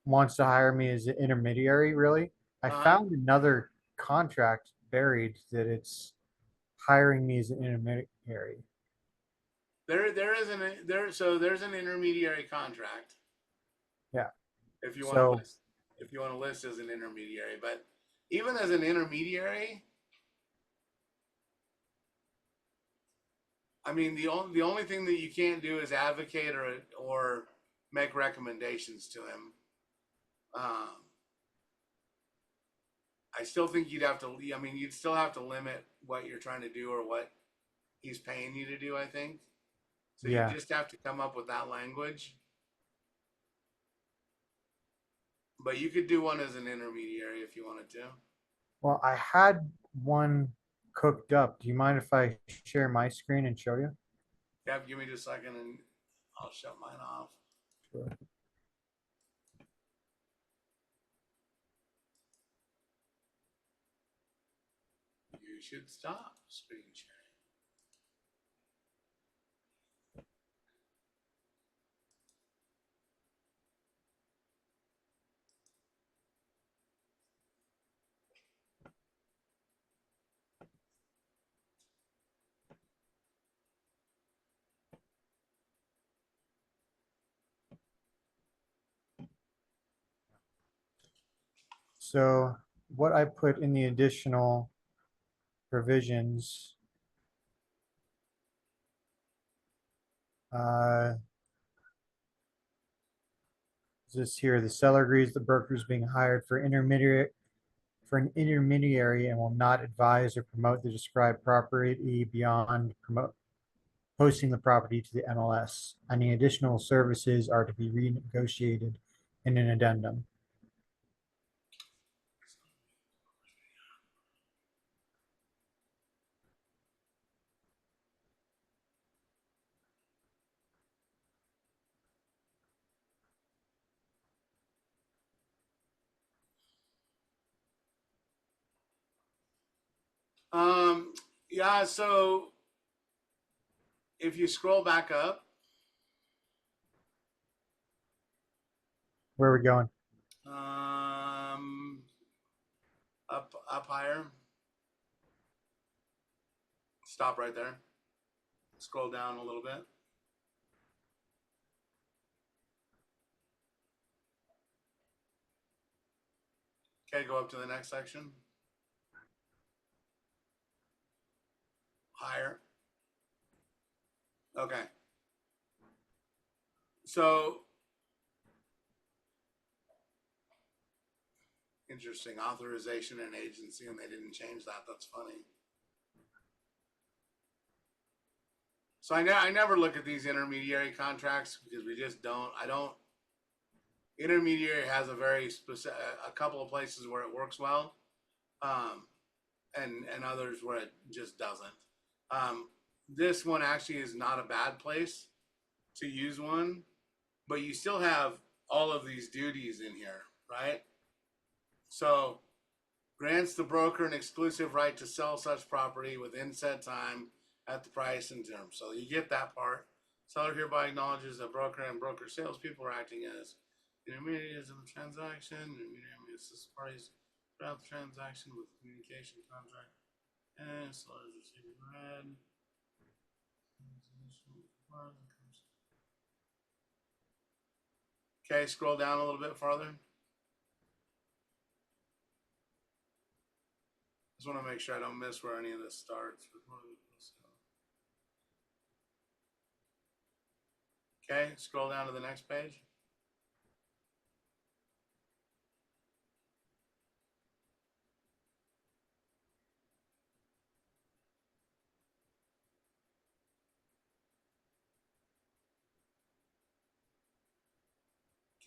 wants to hire me as an intermediary, really, I Uh huh. found another contract buried that it's hiring me as an intermediary. There is an there so there's an intermediary contract Yeah. if you want to So list as an intermediary, but even as an intermediary, I mean the only thing that you can't do is advocate or make recommendations to him. Um, I still think you'd have to. I mean, you'd still have to limit what you're trying to do or what he's paying you to do. I think so. You yeah. just have to come up with that language. But you could do one as an intermediary if you wanted to. Well, I had one cooked up. Do you mind if I share my screen and show you? Yeah, give me just a second and I'll shut mine off. Sure. You should stop screen sharing. So what I put in the additional provisions, uh, is this here, the seller agrees the broker is being hired for an intermediary and will not advise or promote the described property beyond posting the property to the MLS. Any additional services are to be renegotiated in an addendum. Um, yeah. So if you scroll back up, Where are we going? um, up higher. Stop right there. Scroll down a little bit. Okay, go up to the next section. Higher. Okay. So interesting. Authorization and agency, and they didn't change that. That's funny. So I never look at these intermediary contracts because we just don't. I don't. Intermediary has a very specific, a couple of places where it works well, um, and others where it just doesn't. Um, this one actually is not a bad place to use one, but you still have all of these duties in here, right? So grants the broker an exclusive right to sell such property within said time at the price and terms. So you get that part. Seller hereby acknowledges that broker and broker salespeople are acting as intermediaries in the transaction. Intermediary assists parties throughout the transaction with communication, contract, And so as you see red. Okay, scroll down a little bit farther. Just want to make sure I don't miss where any of this starts. Okay, scroll down to the next page.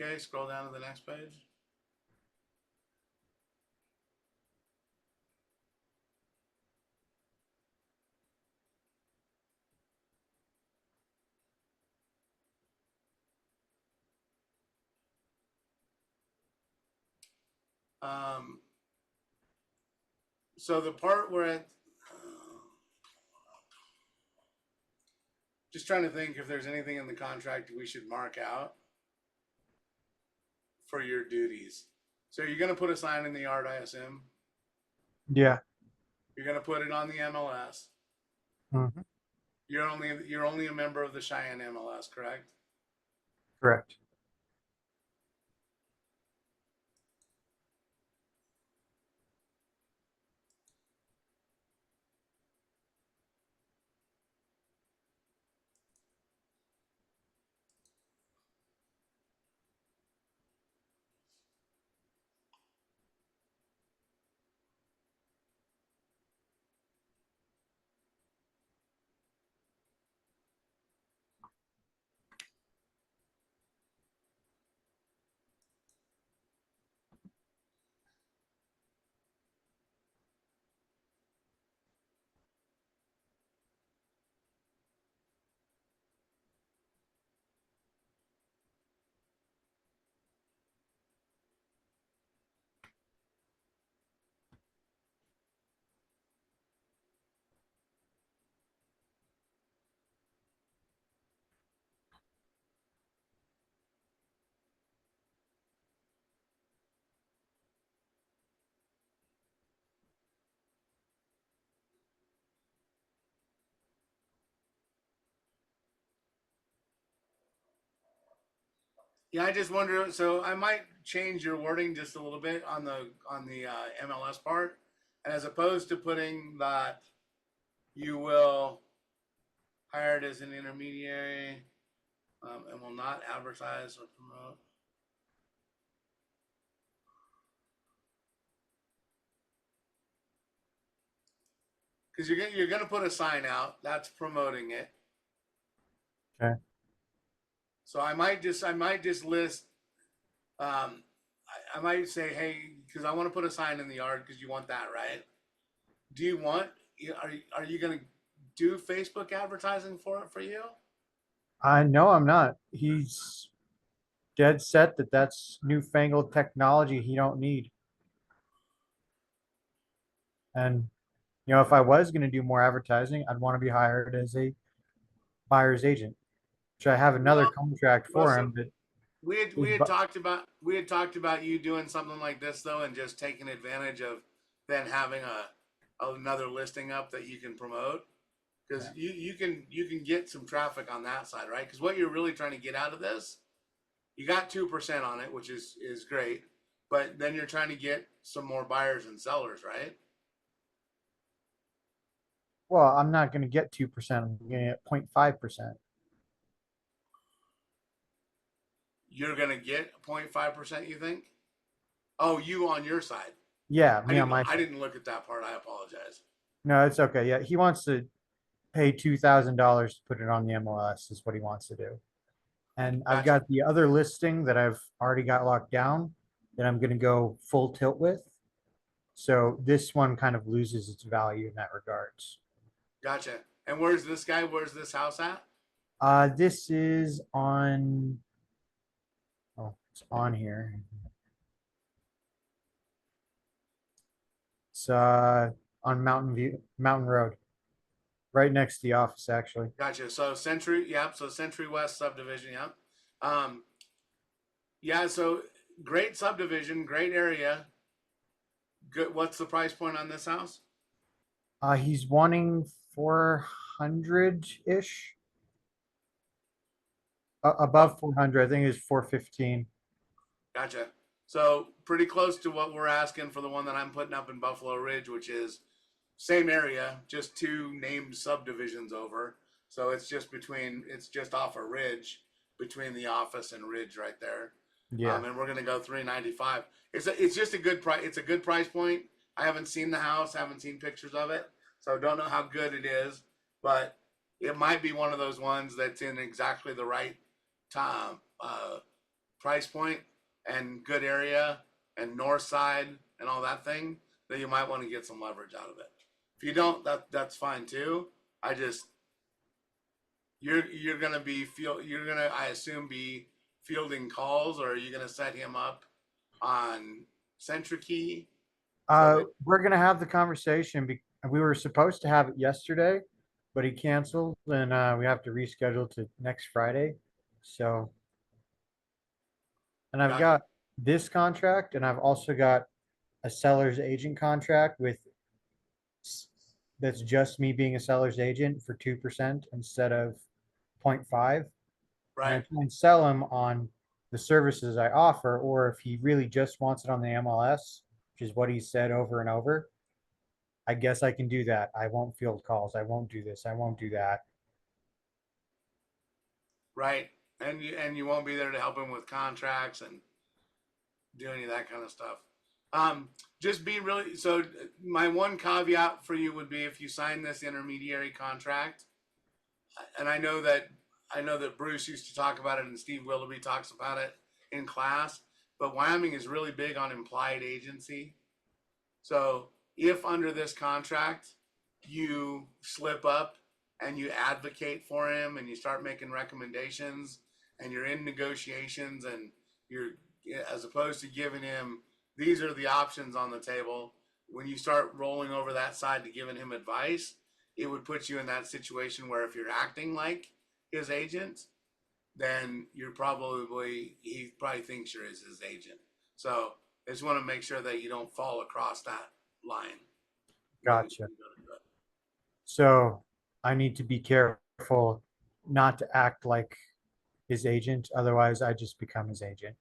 Okay, scroll down to the next page. Um, so the part where it, just trying to think if there's anything in the contract we should mark out for your duties. So you're going to put a sign in the yard, I assume. Yeah. You're going to put it on the MLS. Hmm. You're only a member of the Cheyenne MLS, correct? Correct. Yeah, I just wonder. So I might change your wording just a little bit on the MLS part, and as opposed to putting that you will hired as an intermediary and will not advertise or promote. Because you're gonna put a sign out that's promoting it. Okay. So I might just list. I might say, hey, because I want to put a sign in the yard because you want that, right? Do you want? Are you gonna do Facebook advertising for it for you? I know I'm not. He's dead set that that's newfangled technology he don't need. And if I was going to do more advertising, I'd want to be hired as a buyer's agent, which I have another Well, contract well, for so him. But we had talked about you doing something like this though, and just taking advantage of then having another listing up that you can promote because yeah. you can get some traffic on that side, right? Because what you're really trying to get out of this, you got 2% on it, which is great, but then you're trying to get some more buyers and sellers, right? Well, I'm not going to get 2%. I'm going to get 0.5%. You're gonna get 0.5%, you think? Oh, you on your side. Yeah, me on my I side. didn't look at that part. I apologize. No, it's okay. Yeah, he wants to pay $2,000 to put it on the MLS is what he wants to do. And I've Gotcha. got the other listing that I've already got locked down that I'm going to go full tilt with. So this one kind of loses its value in that regards. Gotcha. And where's this guy? Where's this house at? This is on, oh, it's on here. It's on Mountain Road, right next to the office, actually. Gotcha. So Century, yep. So Century West subdivision, yep. Um, yeah. So great subdivision, great area. Good. What's the price point on this house? He's wanting 400-ish, Oh, above 400. I think it's 415. gotcha. So pretty close to what we're asking for the one that I'm putting up in Buffalo Ridge, which is same area, just two named subdivisions over. So it's just off a ridge between the office and Ridge right there. Yeah. And we're gonna go 395. It's just a good price. It's a good price point. I haven't seen the house, haven't seen pictures of it, so don't know how good it is. But it might be one of those ones that's in exactly the right time, price point, and good area, and north side, and all that thing. That you might want to get some leverage out of it. If you don't, that's fine too. I just you're gonna, I assume, be fielding calls, or are you gonna set him up on CentriKey so that We're gonna have the conversation. We were supposed to have it yesterday, but he canceled, and we have to reschedule to next Friday. So, and I've gotcha. got this contract, and I've also got a seller's agent contract s- that's just me being a seller's agent for 2% instead of 0.5. And I Right, try and sell him on the services I offer, or if he really just wants it on the MLS, which is what he said over and over, I guess I can do that. I won't field calls. I won't do this. I won't do that. right. And you won't be there to help him with contracts and do any of that kind of stuff. Um, just be really so. My one caveat for you would be if you sign this intermediary contract, and I know that Bruce used to talk about it, and Steve Willoughby talks about it in class. But Wyoming is really big on implied agency. So if under this contract you slip up and you advocate for him and you start making recommendations and you're in negotiations and you're, as opposed to giving him, these are the options on the table, when you start rolling over that side to giving him advice, it would put you in that situation where if you're acting like his agent, then he probably thinks you're his agent. So I just want to make sure that you don't fall across that line when you Gotcha. go to do it. So I need to be careful not to act like his agent. Otherwise, I just become his agent.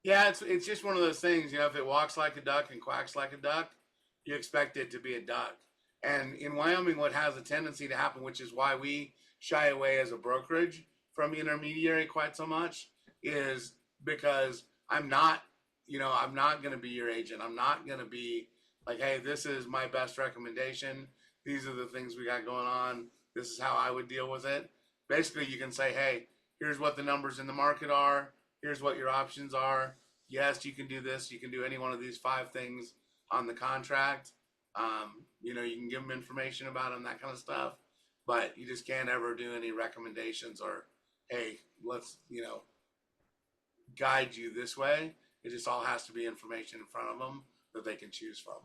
Yeah, it's just one of those things. If it walks like a duck and quacks like a duck, you expect it to be a duck. And in Wyoming, what has a tendency to happen, which is why we shy away as a brokerage from intermediary quite so much, is because I'm not going to be your agent. I'm not going to be like, hey, this is my best recommendation. These are the things we got going on. This is how I would deal with it. Basically, you can say, hey, here's what the numbers in the market are. Here's what your options are. Yes, you can do this. You can do any one of these five things on the contract. You can give them information about them, that kind of stuff, but you just can't ever do any recommendations or, hey, let's, guide you this way. It just all has to be information in front of them that they can choose from.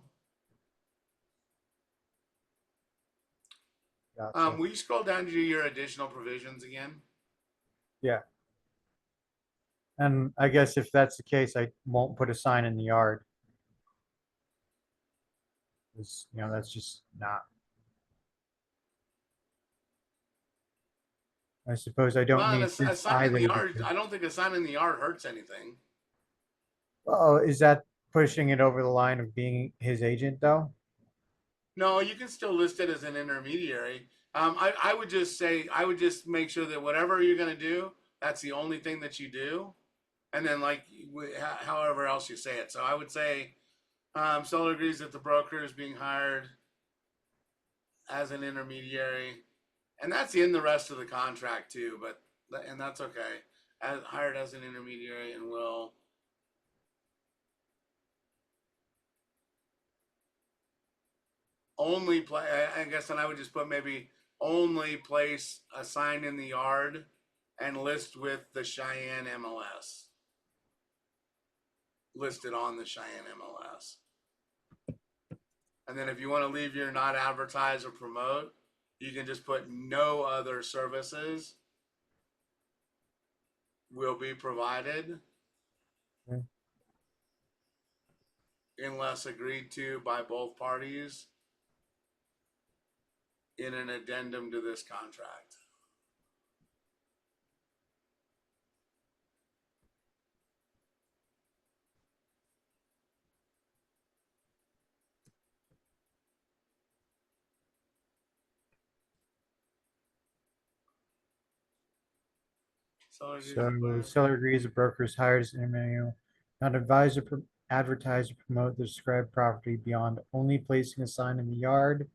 Gotcha. Will you scroll down to your additional provisions again? Yeah. And I guess if that's the case, I won't put a sign in the yard. 'Cause, that's just not. I suppose I don't Well, and need a this sign in the either yard, because, I don't think a sign in the yard hurts anything. oh, is that pushing it over the line of being his agent though? No, you can still list it as an intermediary. I would just say, I would just make sure that whatever you're going to do, that's the only thing that you do. And then, like, however else you say it. So I would say, seller agrees that the broker is being hired as an intermediary. And that's in the rest of the contract too, and that's okay. Hired as an intermediary and will only play. I guess then I would just put maybe only place a sign in the yard and list with the Cheyenne MLS listed on the Cheyenne MLS. And then if you want to leave your not advertise or promote, you can just put no other services will be provided Mm. unless agreed to by both parties. in an addendum to this contract. So seller agrees the broker is hired as an intermediary, not advise or advertise or promote the described property beyond only placing a sign in the yard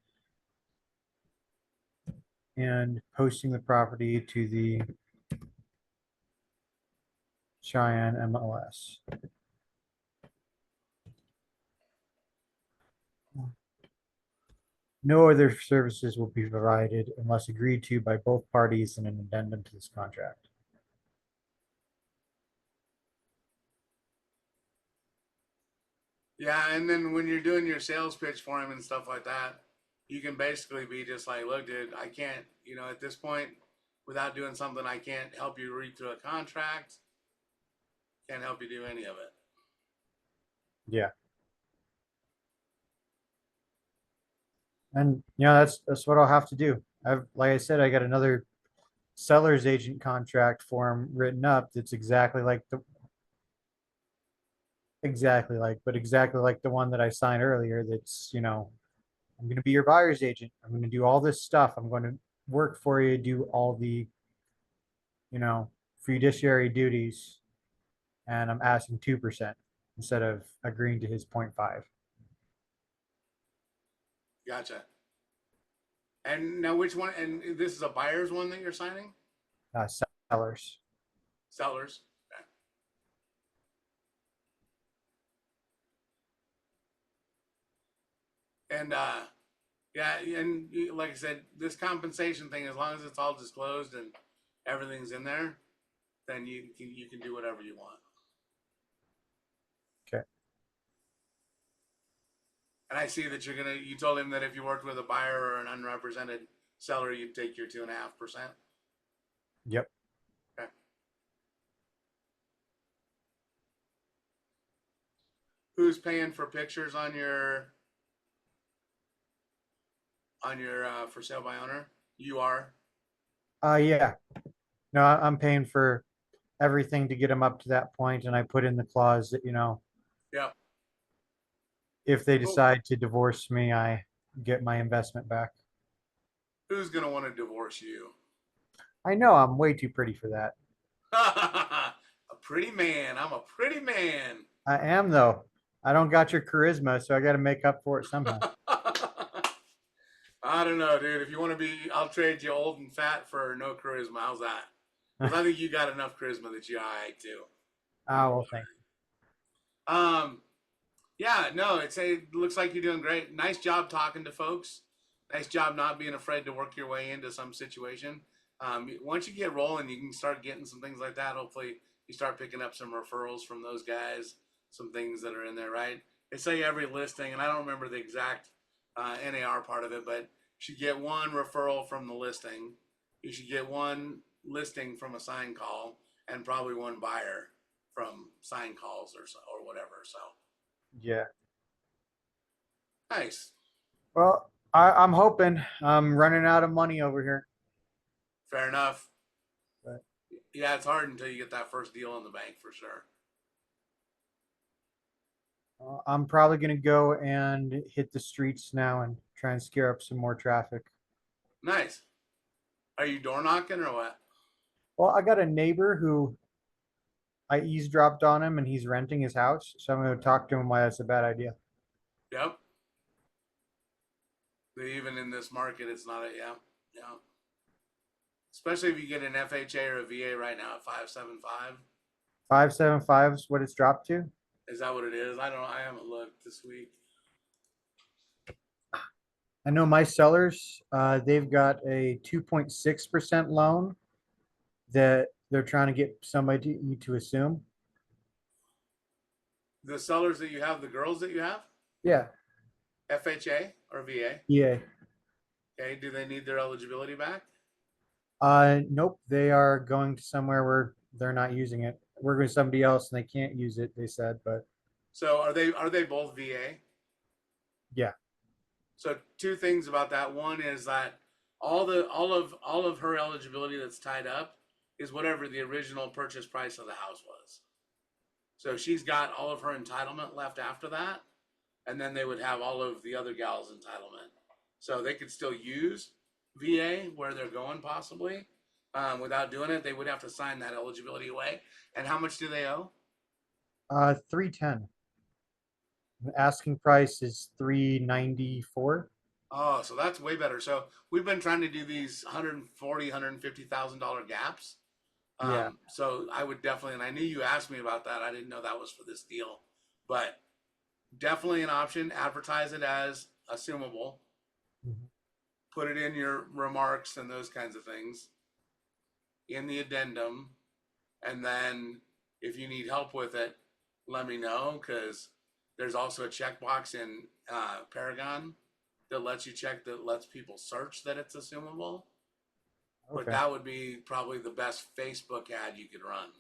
and posting the property to the Cheyenne MLS. No other services will be provided unless agreed to by both parties in an addendum to this contract. Yeah, and then when you're doing your sales pitch for him and stuff like that, you can basically be just like, look, dude, I can't, at this point, without doing something, I can't help you read through a contract. Can't help you do any of it. Yeah. And that's what I'll have to do. Like I said, I got another seller's agent contract form written up that's exactly like the one that I signed earlier. That's, I'm going to be your buyer's agent. I'm going to do all this stuff. I'm going to work for you, do all the, fiduciary duties, and I'm asking 2% instead of agreeing to his 0.5. Gotcha. And now which one, and this is a buyer's one that you're signing? Sellers. Sellers. Okay. And yeah, and like I said, this compensation thing, as long as it's all disclosed and everything's in there, then you can do whatever you want. Okay. And I see that you told him that if you worked with a buyer or an unrepresented seller, you'd take your 2.5%. Yep. Okay. Who's paying for pictures on your for sale by owner? You are. Yeah. No, I'm paying for everything to get them up to that point, and I put in the clause that, Yep. if they Cool. decide to divorce me, I get my investment back. Who's gonna want to divorce you? I know I'm way too pretty for that. A pretty man. I'm a pretty man. I am though. I don't got your charisma, so I got to make up for it somehow. I don't know, dude. If you want to be, I'll trade you old and fat for no charisma. How's that? Because I think you got enough charisma that you're all right too. Oh, well, thank you. Yeah, no, it looks like you're doing great. Nice job talking to folks. Nice job not being afraid to work your way into some situation. Once you get rolling, you can start getting some things like that. Hopefully, you start picking up some referrals from those guys, some things that are in there, right? They say every listing, and I don't remember the exact NAR part of it, but you should get one referral from the listing. You should get one listing from a sign call, and probably one buyer from sign calls or whatever. So Yeah. nice. Well, I'm hoping. I'm running out of money over here. Fair enough. But Yeah, it's hard until you get that first deal in the bank for sure. I'm probably going to go and hit the streets now and try and scare up some more traffic. Nice. Are you door knocking or what? Well, I got a neighbor who I eavesdropped on him and he's renting his house. So I'm going to talk to him why that's a bad idea. Yep. Even in this market, it's not yeah. Especially if you get an FHA or a VA right now at 575. 575 is what it's dropped to. Is that what it is? I don't know. I haven't looked this week. I know my sellers, they've got a 2.6% loan that they're trying to get somebody to assume. The sellers that you have, the girls that you have, Yeah. FHA or VA. Yeah. Okay. Do they need their eligibility back? Nope. They are going to somewhere where they're not using it. We're going to somebody else and they can't use it, they said, but So are they both VA? yeah. So two things about that. One is that all of her eligibility that's tied up is whatever the original purchase price of the house was. So she's got all of her entitlement left after that, and then they would have all of the other gals' entitlement. So they could still use VA where they're going possibly. Without doing it, they would have to sign that eligibility away. And how much do they owe? 310. The asking price is 394. Oh, so that's way better. So we've been trying to do these 140, $150,000 gaps. Yeah. So I would definitely, and I knew you asked me about that. I didn't know that was for this deal, but definitely an option. Advertise it as assumable. Mhm. Put it in your remarks and those kinds of things in the addendum. And then if you need help with it, let me know, because there's also a checkbox in Paragon that lets you check, that lets people search that it's assumable. But Okay. that would be probably the best Facebook ad you could run.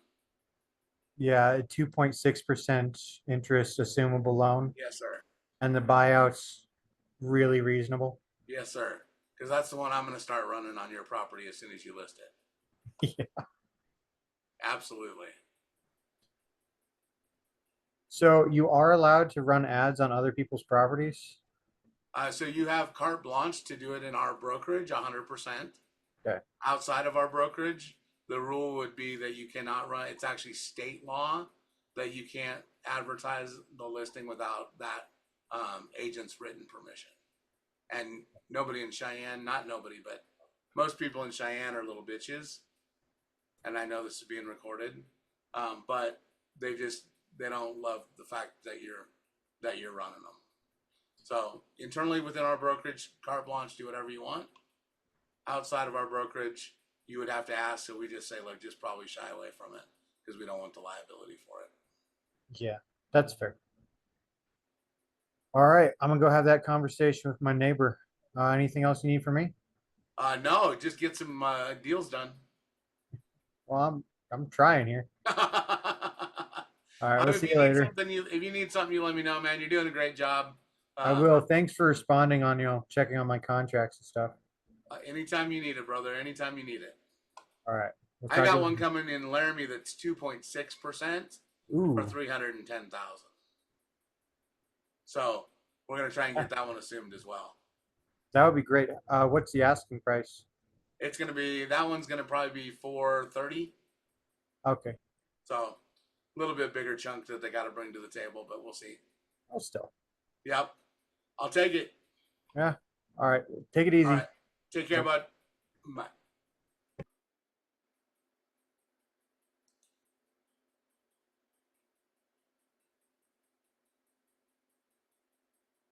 Yeah, 2.6% interest assumable loan, Yes, sir. and the buyout's really reasonable. Yes, sir. Because that's the one I'm going to start running on your property as soon as you list it. Yeah. Absolutely. So you are allowed to run ads on other people's properties? So you have carte blanche to do it in our brokerage, 100%. Okay. Outside of our brokerage, the rule would be that you cannot run. It's actually state law that you can't advertise the listing without that agent's written permission. And nobody in Cheyenne, not nobody, but most people in Cheyenne are little bitches. And I know this is being recorded, but they don't love the fact that you're running them. So internally within our brokerage, carte blanche, do whatever you want. Outside of our brokerage, you would have to ask. So we just say, look, just probably shy away from it because we don't want the liability for it. Yeah, that's fair. All right, I'm gonna go have that conversation with my neighbor. Anything else you need from me? No, just get some deals done. Well, I'm trying here. All right, we'll If see you you need later. something, if you need something, you let me know, man. You're doing a great job. I will. Thanks for responding on, checking on my contracts and stuff. Anytime you need it, brother. Anytime you need it. All right. We'll I talk got to one you. coming in Laramie that's 2.6% for Ooh, 310,000. So we're gonna try and get that one assumed as well. that would be great. What's the asking price? It's gonna be, that one's gonna probably be 430. Okay. So a little bit bigger chunk that they got to bring to the table, but we'll see. Oh, still. Yep, I'll take it. Yeah. All right. Take it All easy. right, take care, Yep. bud. Bye.